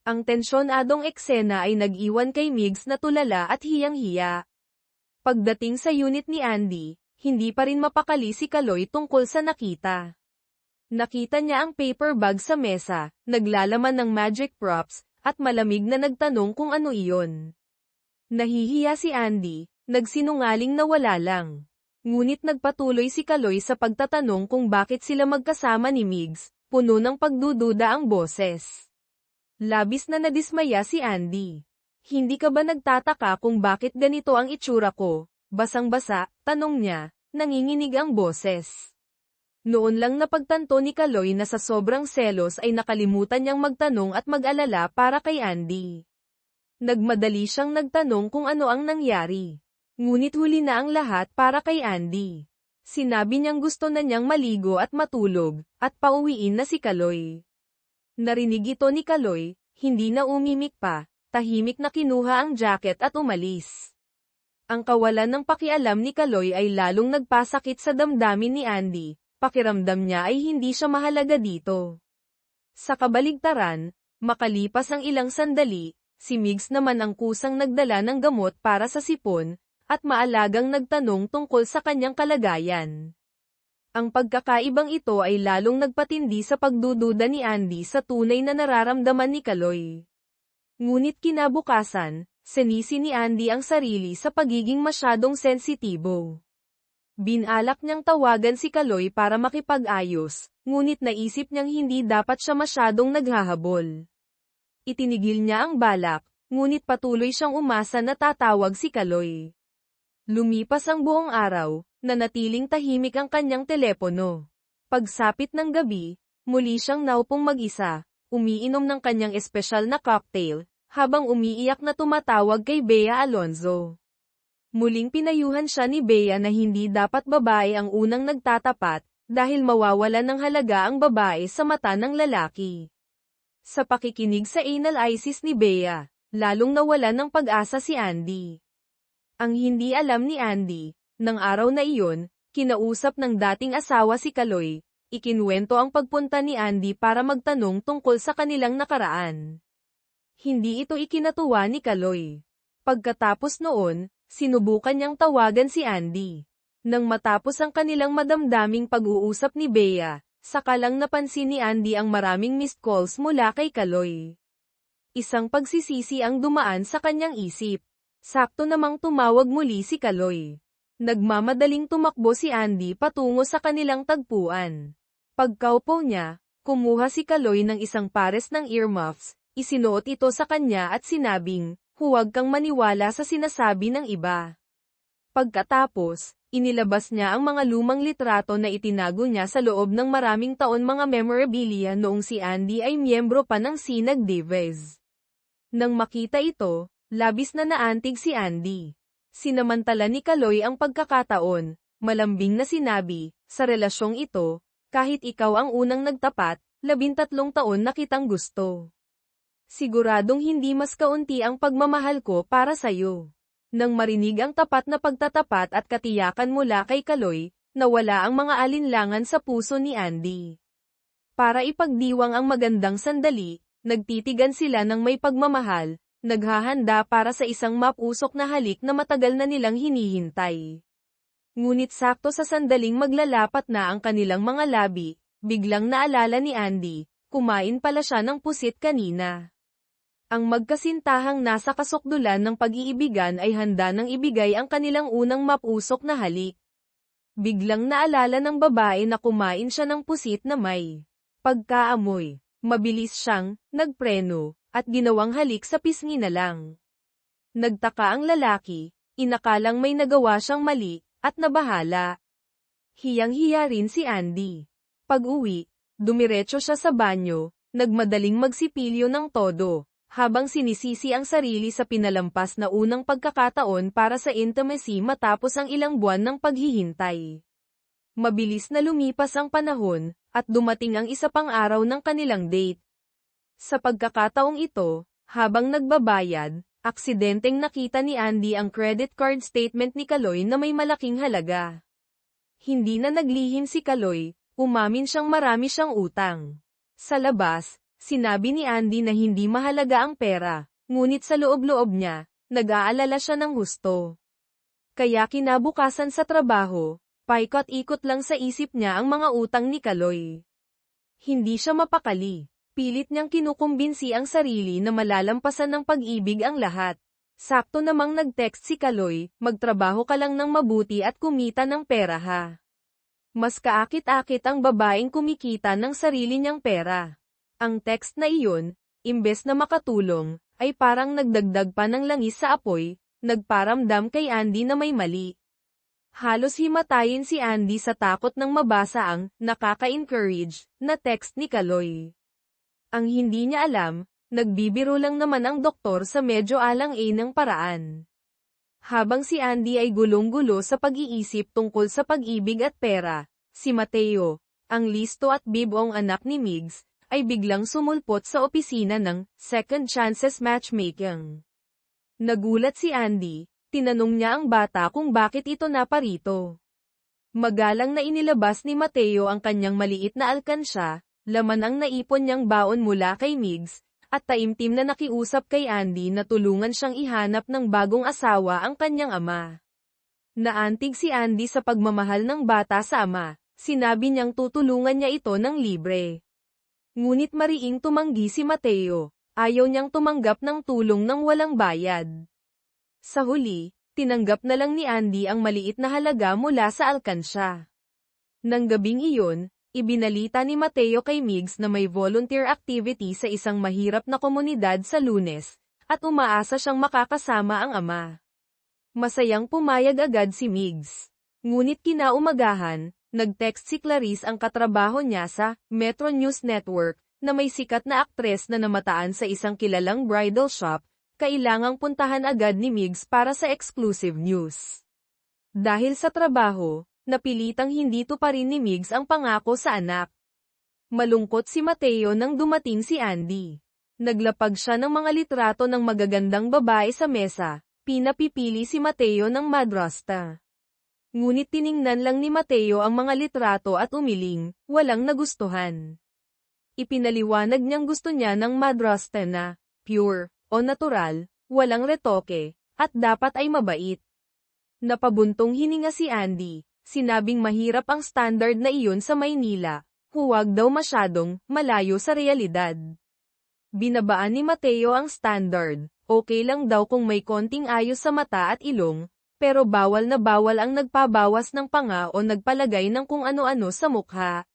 Ang tensyonadong eksena ay nag-iwan kay Migs na tulala at hiyang-hiya. Pagdating sa unit ni Andy, hindi pa rin mapakali si Kaloy tungkol sa nakita. Nakita niya ang paper bag sa mesa, naglalaman ng magic props, at malamig na nagtanong kung ano iyon. Nahihiya si Andy, nagsinungaling na wala lang. Ngunit nagpatuloy si Kaloy sa pagtatanong kung bakit sila magkasama ni Migs, puno ng pagdududa ang boses. Labis na nadismaya si Andy. Hindi ka ba nagtataka kung bakit ganito ang itsura ko? Basang-basa, tanong niya, nanginginig ang boses. Noon lang napagtanto ni Kaloy na sa sobrang selos ay nakalimutan niyang magtanong at mag-alala para kay Andy. Nagmadali siyang nagtanong kung ano ang nangyari. Ngunit huli na ang lahat para kay Andy. Sinabi niyang gusto na niyang maligo at matulog, at pauwiin na si Kaloy. Narinig ito ni Kaloy, hindi na umimik pa, tahimik na kinuha ang jacket at umalis. Ang kawalan ng pakialam ni Kaloy ay lalong nagpasakit sa damdamin ni Andy. Pakiramdam niya ay hindi siya mahalaga dito. Sa kabaligtaran, makalipas ang ilang sandali, si Migs naman ang kusang nagdala ng gamot para sa sipon, at maalagang nagtanong tungkol sa kanyang kalagayan. Ang pagkakaibang ito ay lalong nagpatindi sa pagdududa ni Andy sa tunay na nararamdaman ni Kaloy. Ngunit kinabukasan, sinisi ni Andy ang sarili sa pagiging masyadong sensitibo. Binalak niyang tawagan si Kaloy para makipag-ayos, ngunit naisip niyang hindi dapat siya masyadong naghahabol. Itinigil niya ang balak, ngunit patuloy siyang umasa na tatawag si Kaloy. Lumipas ang buong araw, nanatiling tahimik ang kanyang telepono. Pagsapit ng gabi, muli siyang naupong mag-isa, umiinom ng kanyang espesyal na cocktail, habang umiiyak na tumatawag kay Bea Alonzo. Muling pinayuhan siya ni Bea na hindi dapat babae ang unang nagtatapat, dahil mawawalan ng halaga ang babae sa mata ng lalaki. Sa pakikinig sa analysis ni Bea, lalong nawalan ng pag-asa si Andy. Ang hindi alam ni Andy, ng araw na iyon, kinausap ng dating asawa si Kaloy, ikinuwento ang pagpunta ni Andy para magtanong tungkol sa kanilang nakaraan. Hindi ito ikinatuwa ni Kaloy. Pagkatapos noon, sinubukan niyang tawagan si Andy. Nang matapos ang kanilang madamdaming pag-uusap ni Bea, saka lang napansin ni Andy ang maraming missed calls mula kay Kaloy. Isang pagsisisi ang dumaan sa kanyang isip. Sakto namang tumawag muli si Kaloy. Nagmamadaling tumakbo si Andy patungo sa kanilang tagpuan. Pagkaupo niya, kumuha si Kaloy ng isang pares ng earmuffs, isinuot ito sa kanya at sinabing, "Huwag kang maniwala sa sinasabi ng iba." Pagkatapos, inilabas niya ang mga lumang litrato na itinago niya sa loob ng maraming taon, mga memorabilia noong si Andy ay miyembro pa ng Sinag Divas. Nang makita ito, labis na naantig si Andy. Sinamantala ni Kaloy ang pagkakataon, malambing na sinabi, "Sa relasyong ito, kahit ikaw ang unang nagtapat, 13 taon na kitang gusto. Siguradong hindi mas kaunti ang pagmamahal ko para sa'yo." Nang marinig ang tapat na pagtatapat at katiyakan mula kay Kaloy, nawala ang mga alinlangan sa puso ni Andy. Para ipagdiwang ang magandang sandali, nagtitigan sila ng may pagmamahal, naghahanda para sa isang mapusok na halik na matagal na nilang hinihintay. Ngunit sakto sa sandaling maglalapat na ang kanilang mga labi, biglang naalala ni Andy, kumain pala siya ng pusit kanina. Ang magkasintahang nasa kasukdulan ng pag-iibigan ay handa nang ibigay ang kanilang unang mapusok na halik. Biglang naalala ng babae na kumain siya ng pusit na may pagkaamoy. Mabilis siyang nagpreno at ginawang halik sa pisngi na lang. Nagtaka ang lalaki, inakalang may nagawa siyang mali, at nabahala. Hiyang-hiya rin si Andy. Pag-uwi, dumiretso siya sa banyo, nagmadaling magsipilyo ng todo, habang sinisisi ang sarili sa pinalampas na unang pagkakataon para sa intimacy matapos ang ilang buwan ng paghihintay. Mabilis na lumipas ang panahon, at dumating ang isa pang araw ng kanilang date. Sa pagkakataong ito, habang nagbabayad, aksidenteng nakita ni Andy ang credit card statement ni Kaloy na may malaking halaga. Hindi na naglihim si Kaloy, umamin siyang marami siyang utang. Sa labas, sinabi ni Andy na hindi mahalaga ang pera, ngunit sa loob-loob niya, nag-aalala siya ng husto. Kaya kinabukasan sa trabaho, paikot-ikot lang sa isip niya ang mga utang ni Kaloy. Hindi siya mapakali. Pilit niyang kinukumbinsi ang sarili na malalampasan ng pag-ibig ang lahat. Sakto namang nag-text si Kaloy, "Magtrabaho ka lang ng mabuti at kumita ng pera ha." Mas kaakit-akit ang babaeng kumikita ng sarili niyang pera. Ang text na iyon, imbes na makatulong, ay parang nagdagdag pa ng langis sa apoy, nagparamdam kay Andy na may mali. Halos himatayin si Andy sa takot nang mabasa ang nakaka-encourage na text ni Kaloy. Ang hindi niya alam, nagbibiro lang naman ang doktor sa medyo alang-alang paraan. Habang si Andy ay gulong-gulo sa pag-iisip tungkol sa pag-ibig at pera, si Mateo, ang listo at bibong anak ni Migs, ay biglang sumulpot sa opisina ng Second Chances Matchmaking. Nagulat si Andy, tinanong niya ang bata kung bakit ito naparito. Magalang na inilabas ni Mateo ang kanyang maliit na alkansya, laman ang naipon niyang baon mula kay Migs, at taimtim na nakiusap kay Andy na tulungan siyang ihanap ng bagong asawa ang kanyang ama. Naantig si Andy sa pagmamahal ng bata sa ama, sinabi niyang tutulungan niya ito ng libre. Ngunit mariing tumanggi si Mateo, ayaw niyang tumanggap ng tulong ng walang bayad. Sa huli, tinanggap na lang ni Andy ang maliit na halaga mula sa alkansya. Nang gabing iyon, ibinalita ni Mateo kay Migs na may volunteer activity sa isang mahirap na komunidad sa Lunes, at umaasa siyang makakasama ang ama. Masayang pumayag agad si Migs. Ngunit kinaumagahan, nag-text si Clarice ang katrabaho niya sa Metro News Network, na may sikat na aktres na namataan sa isang kilalang bridal shop, kailangang puntahan agad ni Migs para sa exclusive news. Dahil sa trabaho, napilitang hindi tuparin ni Migs ang pangako sa anak. Malungkot si Mateo nang dumating si Andy. Naglapag siya ng mga litrato ng magagandang babae sa mesa, pinapipili si Mateo ng madrasta. Ngunit tiningnan lang ni Mateo ang mga litrato at umiling, walang nagustuhan. Ipinaliwanag niyang gusto niya ng madrasta na pure o natural, walang retoke, at dapat ay mabait. Napabuntong hininga si Andy, sinabing mahirap ang standard na iyon sa Maynila, huwag daw masyadong malayo sa realidad. Binabaan ni Mateo ang standard, okay lang daw kung may konting ayos sa mata at ilong, pero bawal na bawal ang nagpabawas ng panga o nagpalagay ng kung ano-ano sa mukha.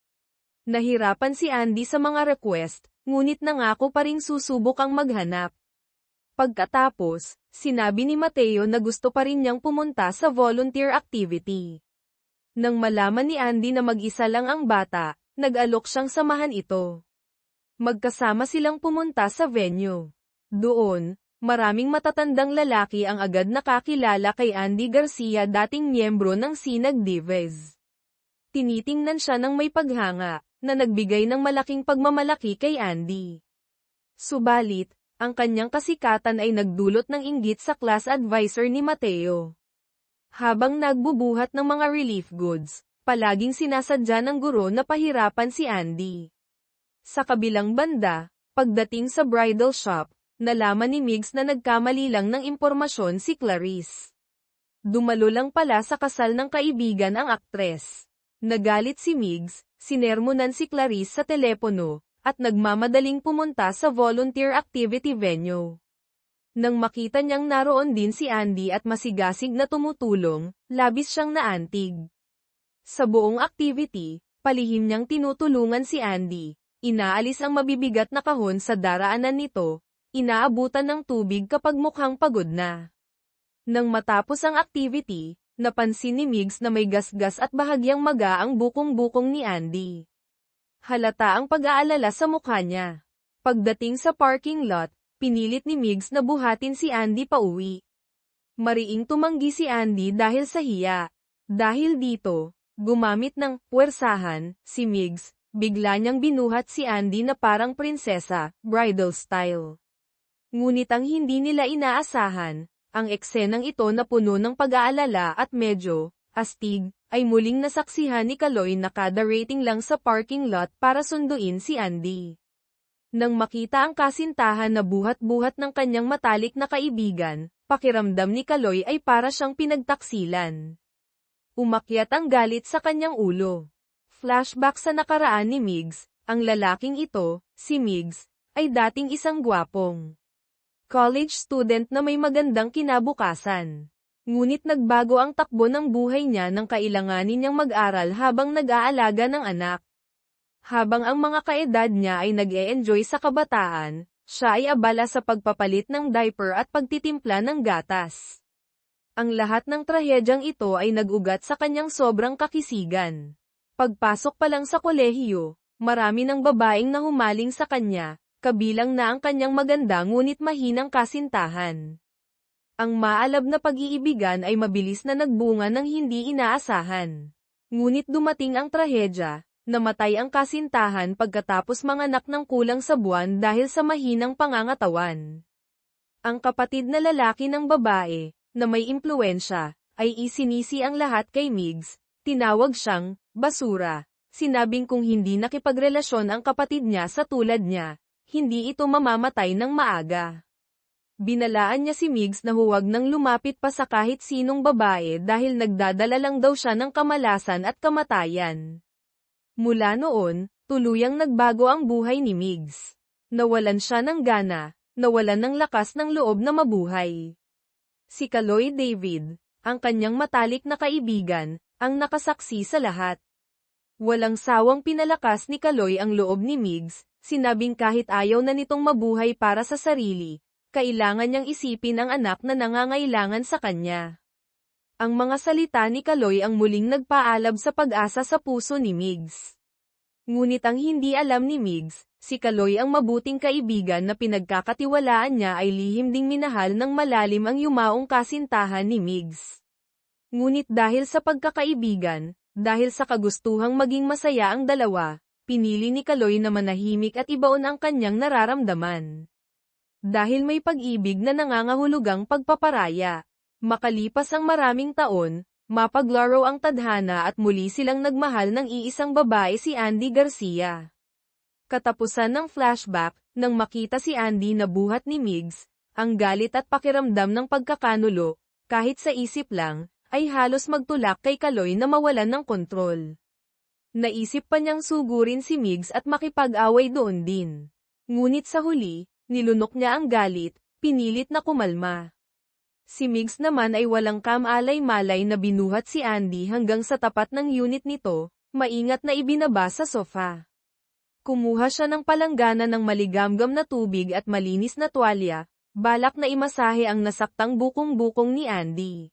Nahirapan si Andy sa mga request, ngunit nangako pa ring susubok ang maghanap. Pagkatapos, sinabi ni Mateo na gusto pa rin niyang pumunta sa volunteer activity. Nang malaman ni Andy na mag-isa lang ang bata, nag-alok siyang samahan ito. Magkasama silang pumunta sa venue. Doon, maraming matatandang lalaki ang agad nakakilala kay Andy Garcia, dating miyembro ng Sinag Divas. Tinitingnan siya ng may paghanga, na nagbigay ng malaking pagmamalaki kay Andy. Subalit, ang kanyang kasikatan ay nagdulot ng inggit sa class advisor ni Mateo. Habang nagbubuhat ng mga relief goods, palaging sinasadya ng guro na pahirapan si Andy. Sa kabilang banda, pagdating sa bridal shop, nalaman ni Migs na nagkamali lang ng impormasyon si Clarice. Dumalo lang pala sa kasal ng kaibigan ang aktres. Nagalit si Migs, sinermonan si Clarice sa telepono, at nagmamadaling pumunta sa volunteer activity venue. Nang makita niyang naroon din si Andy at masigasig na tumutulong, labis siyang naantig. Sa buong activity, palihim niyang tinutulungan si Andy, inaalis ang mabibigat na kahon sa daraanan nito, inaabutan ng tubig kapag mukhang pagod na. Nang matapos ang activity, napansin ni Migs na may gasgas at bahagyang maga ang bukong-bukong ni Andy. Halata ang pag-aalala sa mukha niya. Pagdating sa parking lot, pinilit ni Migs na buhatin si Andy pauwi. Mariing tumanggi si Andy dahil sa hiya. Dahil dito, gumamit ng puwersahan, si Migs, bigla niyang binuhat si Andy na parang prinsesa, bridal style. Ngunit ang hindi nila inaasahan, ang eksenang ito na puno ng pag-aalala at medyo astig, ay muling nasaksihan ni Kaloy na kada rating lang sa parking lot para sunduin si Andy. Nang makita ang kasintahan na buhat-buhat ng kanyang matalik na kaibigan, pakiramdam ni Kaloy ay para siyang pinagtaksilan. Umakyat ang galit sa kanyang ulo. Flashback sa nakaraan ni Migs, ang lalaking ito, si Migs, ay dating isang gwapong college student na may magandang kinabukasan. Ngunit nagbago ang takbo ng buhay niya nang kailanganin niyang mag-aral habang nag-aalaga ng anak. Habang ang mga kaedad niya ay nag-e-enjoy sa kabataan, siya ay abala sa pagpapalit ng diaper at pagtitimpla ng gatas. Ang lahat ng trahedyang ito ay nag-ugat sa kanyang sobrang kakisigan. Pagpasok pa lang sa kolehiyo, marami ng babaeng nahumaling sa kanya, kabilang na ang kanyang maganda ngunit mahinang kasintahan. Ang maalab na pag-iibigan ay mabilis na nagbunga ng hindi inaasahan. Ngunit dumating ang trahedya, namatay ang kasintahan pagkatapos manganak ng kulang sa buwan dahil sa mahinang pangangatawan. Ang kapatid na lalaki ng babae, na may impluwensya, ay isinisi ang lahat kay Migs, tinawag siyang basura. Sinabing kung hindi nakipagrelasyon ang kapatid niya sa tulad niya, hindi ito mamamatay ng maaga. Binalaan niya si Migs na huwag nang lumapit pa sa kahit sinong babae dahil nagdadala lang daw siya ng kamalasan at kamatayan. Mula noon, tuluyang nagbago ang buhay ni Migs. Nawalan siya ng gana, nawalan ng lakas ng loob na mabuhay. Si Kaloy David, ang kanyang matalik na kaibigan, ang nakasaksi sa lahat. Walang sawang pinalakas ni Kaloy ang loob ni Migs, sinabing kahit ayaw na nitong mabuhay para sa sarili, kailangan niyang isipin ang anak na nangangailangan sa kanya. Ang mga salita ni Kaloy ang muling nagpaalab sa pag-asa sa puso ni Migs. Ngunit ang hindi alam ni Migs, si Kaloy ang mabuting kaibigan na pinagkakatiwalaan niya ay lihim ding minahal ng malalim ang yumaong kasintahan ni Migs. Ngunit dahil sa pagkakaibigan, dahil sa kagustuhang maging masaya ang dalawa, pinili ni Kaloy na manahimik at ibaon ang kanyang nararamdaman. Dahil may pag-ibig na nangangahulugang pagpaparaya. Makalipas ang maraming taon, mapaglaro ang tadhana at muli silang nagmahal ng iisang babae si Andy Garcia. Katapusan ng flashback, nang makita si Andy na buhat ni Migs, ang galit at pakiramdam ng pagkakanulo, kahit sa isip lang, ay halos magtulak kay Kaloy na mawalan ng kontrol. Naisip pa niyang sugurin si Migs at makipag-away doon din. Ngunit sa huli, nilunok niya ang galit, pinilit na kumalma. Si Migs naman ay walang kamalay-malay na binuhat si Andy hanggang sa tapat ng unit nito, maingat na ibinaba sa sofa. Kumuha siya ng palanggana ng maligamgam na tubig at malinis na tuwalya, balak na imasahe ang nasaktang bukong-bukong ni Andy.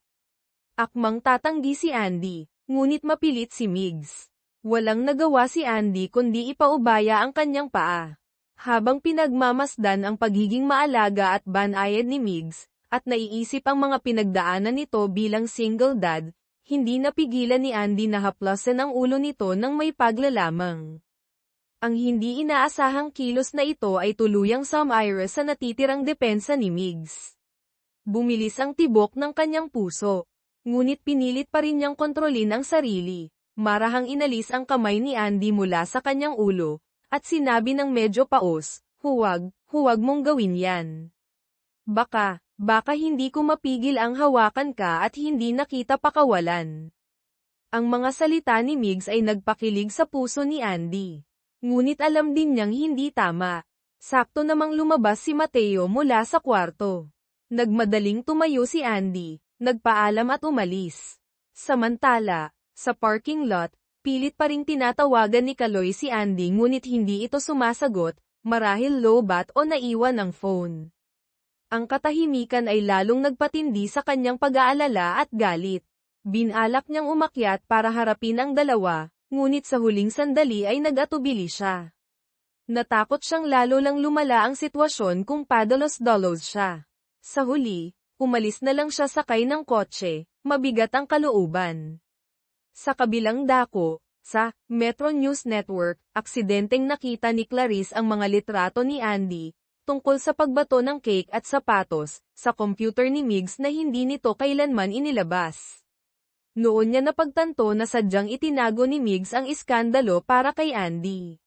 Akmang tatanggi si Andy, ngunit mapilit si Migs. Walang nagawa si Andy kundi ipaubaya ang kanyang paa. Habang pinagmamasdan ang pagiging maalaga at banayad ni Migs, at naiisip ang mga pinagdaanan nito bilang single dad, hindi napigilan ni Andy na haplasan ang ulo nito ng may paglalamang. Ang hindi inaasahang kilos na ito ay tuluyang sumira sa natitirang depensa ni Migs. Bumilis ang tibok ng kanyang puso. Ngunit pinilit pa rin niyang kontrolin ang sarili. Marahang inalis ang kamay ni Andy mula sa kanyang ulo, at sinabi ng medyo paos, huwag mong gawin yan. Baka hindi ko mapigil ang hawakan ka at hindi nakita pakawalan. Ang mga salita ni Migs ay nagpakilig sa puso ni Andy. Ngunit alam din niyang hindi tama. Sakto namang lumabas si Mateo mula sa kwarto. Nagmadaling tumayo si Andy. Nagpaalam at umalis. Samantala, sa parking lot, pilit pa ring tinatawagan ni Kaloy si Andy ngunit hindi ito sumasagot, marahil lobat o naiwan ang phone. Ang katahimikan ay lalong nagpatindi sa kanyang pag-aalala at galit. Binalak niyang umakyat para harapin ang dalawa, ngunit sa huling sandali ay nag-atubili siya. Natakot siyang lalo lang lumala ang sitwasyon kung padalos-dalos siya. Sa huli, umalis na lang siya sakay ng kotse, mabigat ang kalooban. Sa kabilang dako, sa Metro News Network, aksidenteng nakita ni Clarice ang mga litrato ni Andy, tungkol sa pagbato ng cake at sapatos, sa computer ni Migs na hindi nito kailanman inilabas. Noon niya napagtanto na sadyang itinago ni Migs ang iskandalo para kay Andy.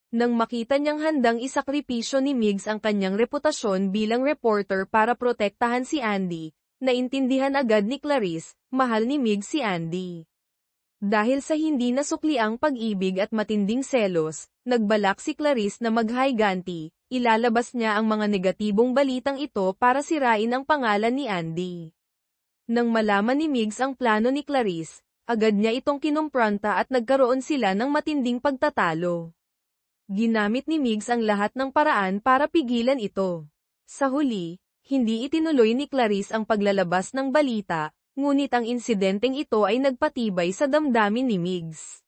Nang makita niyang handang isakripisyo ni Migs ang kanyang reputasyon bilang reporter para protektahan si Andy, naintindihan agad ni Clarice, mahal ni Migs si Andy. Dahil sa hindi nasukli ang pag-ibig at matinding selos, nagbalak si Clarice na maghiganti, ilalabas niya ang mga negatibong balitang ito para sirain ang pangalan ni Andy. Nang malaman ni Migs ang plano ni Clarice, agad niya itong kinumpronta at nagkaroon sila ng matinding pagtatalo. Ginamit ni Migs ang lahat ng paraan para pigilan ito. Sa huli, hindi itinuloy ni Clarice ang paglalabas ng balita, ngunit ang insidenteng ito ay nagpatibay sa damdamin ni Migs.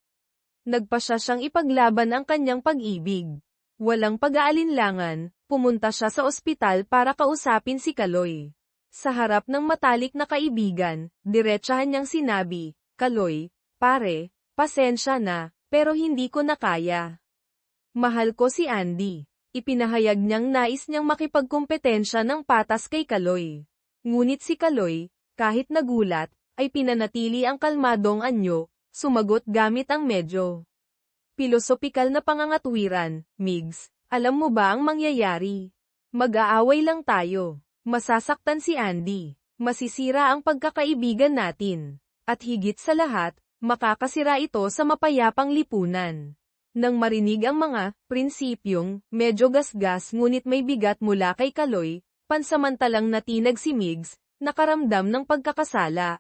Nagpa siyang ipaglaban ang kanyang pag-ibig. Walang pag-aalinlangan, pumunta siya sa ospital para kausapin si Kaloy. Sa harap ng matalik na kaibigan, diretsahan niyang sinabi, Kaloy, pare, pasensya na, pero hindi ko na kaya. Mahal ko si Andy. Ipinahayag niyang nais niyang makipagkumpetensya ng patas kay Kaloy. Ngunit si Kaloy, kahit nagulat, ay pinanatili ang kalmadong anyo, sumagot gamit ang medyo pilosopikal na pangangatwiran, Migs, alam mo ba ang mangyayari? Mag-aaway lang tayo. Masasaktan si Andy. Masisira ang pagkakaibigan natin. At higit sa lahat, makakasira ito sa mapayapang lipunan. Nang marinig ang mga prinsipyong medyo gasgas ngunit may bigat mula kay Kaloy, pansamantalang natinag si Migs, nakaramdam ng pagkakasala.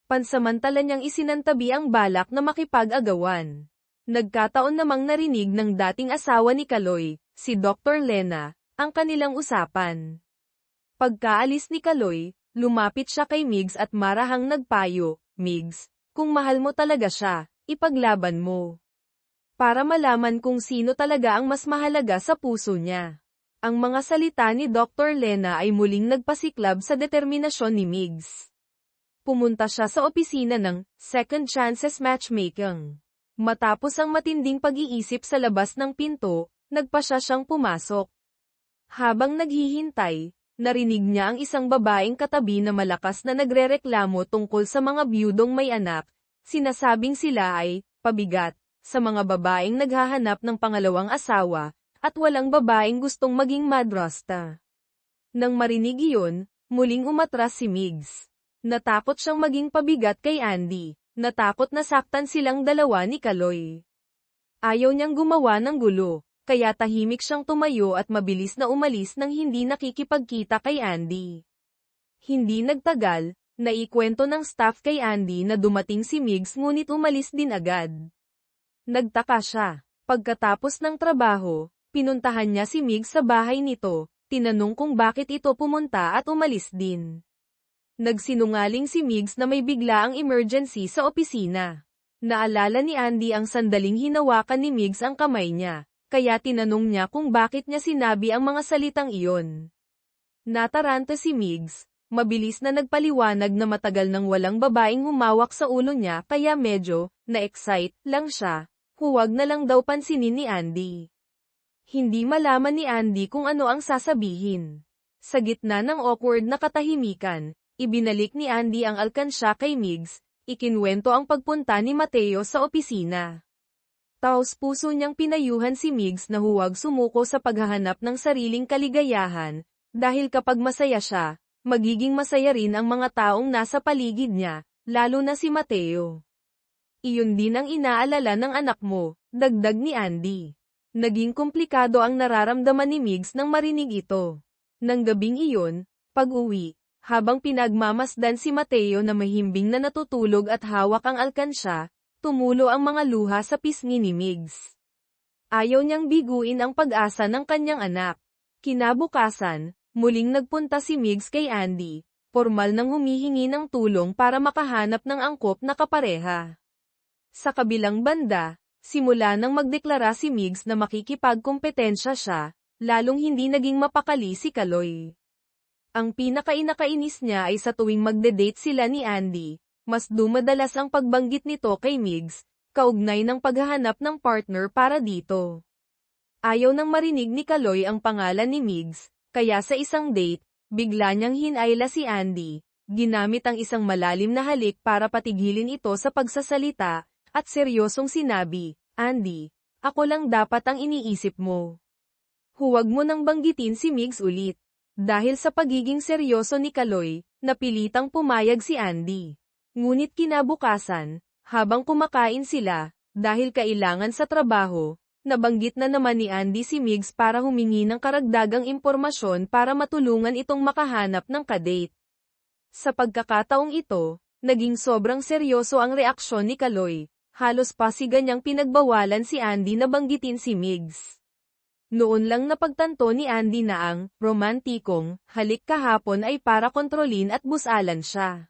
Pansamantala niyang isinantabi ang balak na makipag-agawan. Nagkataon namang narinig ng dating asawa ni Kaloy, si Dr. Lena, ang kanilang usapan. Pagkaalis ni Kaloy, lumapit siya kay Migs at marahang nagpayo, "Migs, kung mahal mo talaga siya, ipaglaban mo. Para malaman kung sino talaga ang mas mahalaga sa puso niya." Ang mga salita ni Dr. Lena ay muling nagpasiklab sa determinasyon ni Migs. Pumunta siya sa opisina ng Second Chances Matchmaking. Matapos ang matinding pag-iisip sa labas ng pinto, nagpa siyang pumasok. Habang naghihintay, narinig niya ang isang babaeng katabi na malakas na nagrereklamo tungkol sa mga biyudong may anak. Sinasabing sila ay pabigat sa mga babaeng naghahanap ng pangalawang asawa, at walang babaeng gustong maging madrasta. Nang marinig iyon, muling umatras si Migs. Natakot siyang maging pabigat kay Andy, natakot na saktan silang dalawa ni Kaloy. Ayaw niyang gumawa ng gulo, kaya tahimik siyang tumayo at mabilis na umalis nang hindi nakikipagkita kay Andy. Hindi nagtagal, naikwento ng staff kay Andy na dumating si Migs ngunit umalis din agad. Nagtaka siya. Pagkatapos ng trabaho, pinuntahan niya si Migs sa bahay nito, tinanong kung bakit ito pumunta at umalis din. Nagsinungaling si Migs na may biglaang emergency sa opisina. Naalala ni Andy ang sandaling hinawakan ni Migs ang kamay niya, kaya tinanong niya kung bakit niya sinabi ang mga salitang iyon. Nataranta si Migs, mabilis na nagpaliwanag na matagal nang walang babaeng humawak sa ulo niya kaya medyo na-excite lang siya, huwag na lang daw pansinin ni Andy. Hindi malaman ni Andy kung ano ang sasabihin. Sa gitna ng awkward na katahimikan, ibinalik ni Andy ang alkansya kay Migs, ikinwento ang pagpunta ni Mateo sa opisina. Taos-puso niyang pinayuhan si Migs na huwag sumuko sa paghahanap ng sariling kaligayahan, dahil kapag masaya siya, magiging masaya rin ang mga taong nasa paligid niya, lalo na si Mateo. Iyon din ang inaalala ng anak mo, dagdag ni Andy. Naging komplikado ang nararamdaman ni Migs nang marinig ito. Nang gabing iyon, pag-uwi, habang pinagmamasdan si Mateo na mahimbing na natutulog at hawak ang alkansya, tumulo ang mga luha sa pisngi ni Migs. Ayaw niyang biguin ang pag-asa ng kanyang anak. Kinabukasan, muling nagpunta si Migs kay Andy, formal nang humihingi ng tulong para makahanap ng angkop na kapareha. Sa kabilang banda, simula nang magdeklara si Migs na makikipagkompetensya siya, lalong hindi naging mapakali si Kaloy. Ang pinakainakainis niya ay sa tuwing magde-date sila ni Andy, mas dumadalas ang pagbanggit nito kay Migs, kaugnay ng paghahanap ng partner para dito. Ayaw nang marinig ni Kaloy ang pangalan ni Migs, kaya sa isang date, bigla niyang hinayla si Andy, ginamit ang isang malalim na halik para patigilin ito sa pagsasalita, at seryosong sinabi, "Andy, ako lang dapat ang iniisip mo. Huwag mo nang banggitin si Migs ulit." Dahil sa pagiging seryoso ni Kaloy, napilitang pumayag si Andy. Ngunit kinabukasan, habang kumakain sila, dahil kailangan sa trabaho, nabanggit na naman ni Andy si Migs para humingi ng karagdagang impormasyon para matulungan itong makahanap ng kadate. Sa pagkakataong ito, naging sobrang seryoso ang reaksyon ni Kaloy. Halos pasigan niyang pinagbawalan si Andy na banggitin si Migs. Noon lang napagtanto ni Andy na ang romantikong halik kahapon ay para kontrolin at busalan siya.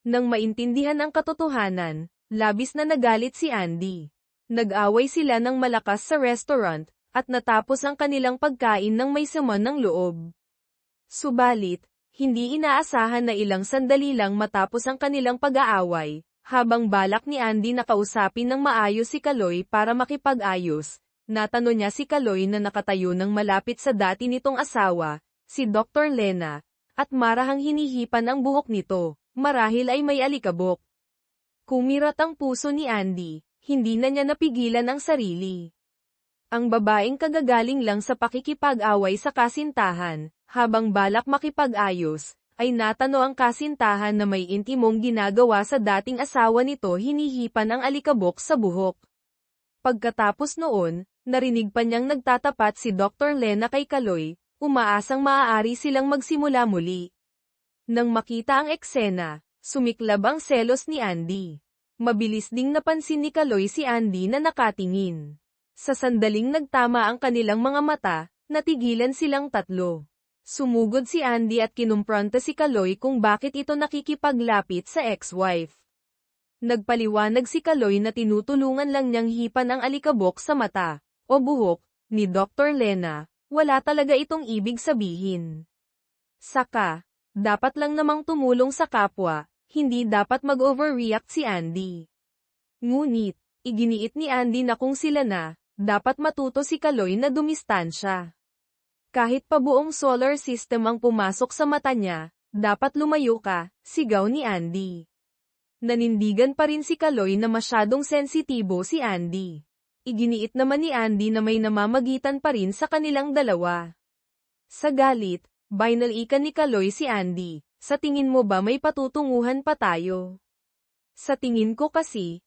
Nang maintindihan ang katotohanan, labis na nagalit si Andy. Nag-away sila ng malakas sa restaurant, at natapos ang kanilang pagkain ng may sama ng loob. Subalit, hindi inaasahan na ilang sandali lang matapos ang kanilang pag-aaway, habang balak ni Andy na kausapin ng maayos si Kaloy para makipag-ayos, natanong niya si Kaloy na nakatayo ng malapit sa dati nitong asawa, si Dr. Lena, at marahang hinihipan ang buhok nito, marahil ay may alikabok. Kumirat ang puso ni Andy, hindi na niya napigilan ang sarili. Ang babaeng kagagaling lang sa pakikipag-away sa kasintahan, habang balak makipag-ayos, ay natano ang kasintahan na may intimong ginagawa sa dating asawa nito hinihipan ang alikabok sa buhok. Pagkatapos noon, narinig pa niyang nagtatapat si Dr. Lena kay Kaloy, umaasang maaari silang magsimula muli. Nang makita ang eksena, sumiklab ang selos ni Andy. Mabilis ding napansin ni Kaloy si Andy na nakatingin. Sa sandaling nagtama ang kanilang mga mata, natigilan silang tatlo. Sumugod si Andy at kinumpronta si Kaloy kung bakit ito nakikipaglapit sa ex-wife. Nagpaliwanag si Kaloy na tinutulungan lang niyang hipan ang alikabok sa mata, o buhok, ni Dr. Lena. Wala talaga itong ibig sabihin. Saka, dapat lang namang tumulong sa kapwa, hindi dapat mag-overreact si Andy. Ngunit, iginiit ni Andy na kung sila na, dapat matuto si Kaloy na dumistansya. Kahit pa buong solar system ang pumasok sa mata niya, dapat lumayo ka, sigaw ni Andy. Nanindigan pa rin si Kaloy na masyadong sensitibo si Andy. Iginiit naman ni Andy na may namamagitan pa rin sa kanilang dalawa. Sa galit, binalikan ni Kaloy si Andy, sa tingin mo ba may patutunguhan pa tayo? Sa tingin ko kasi,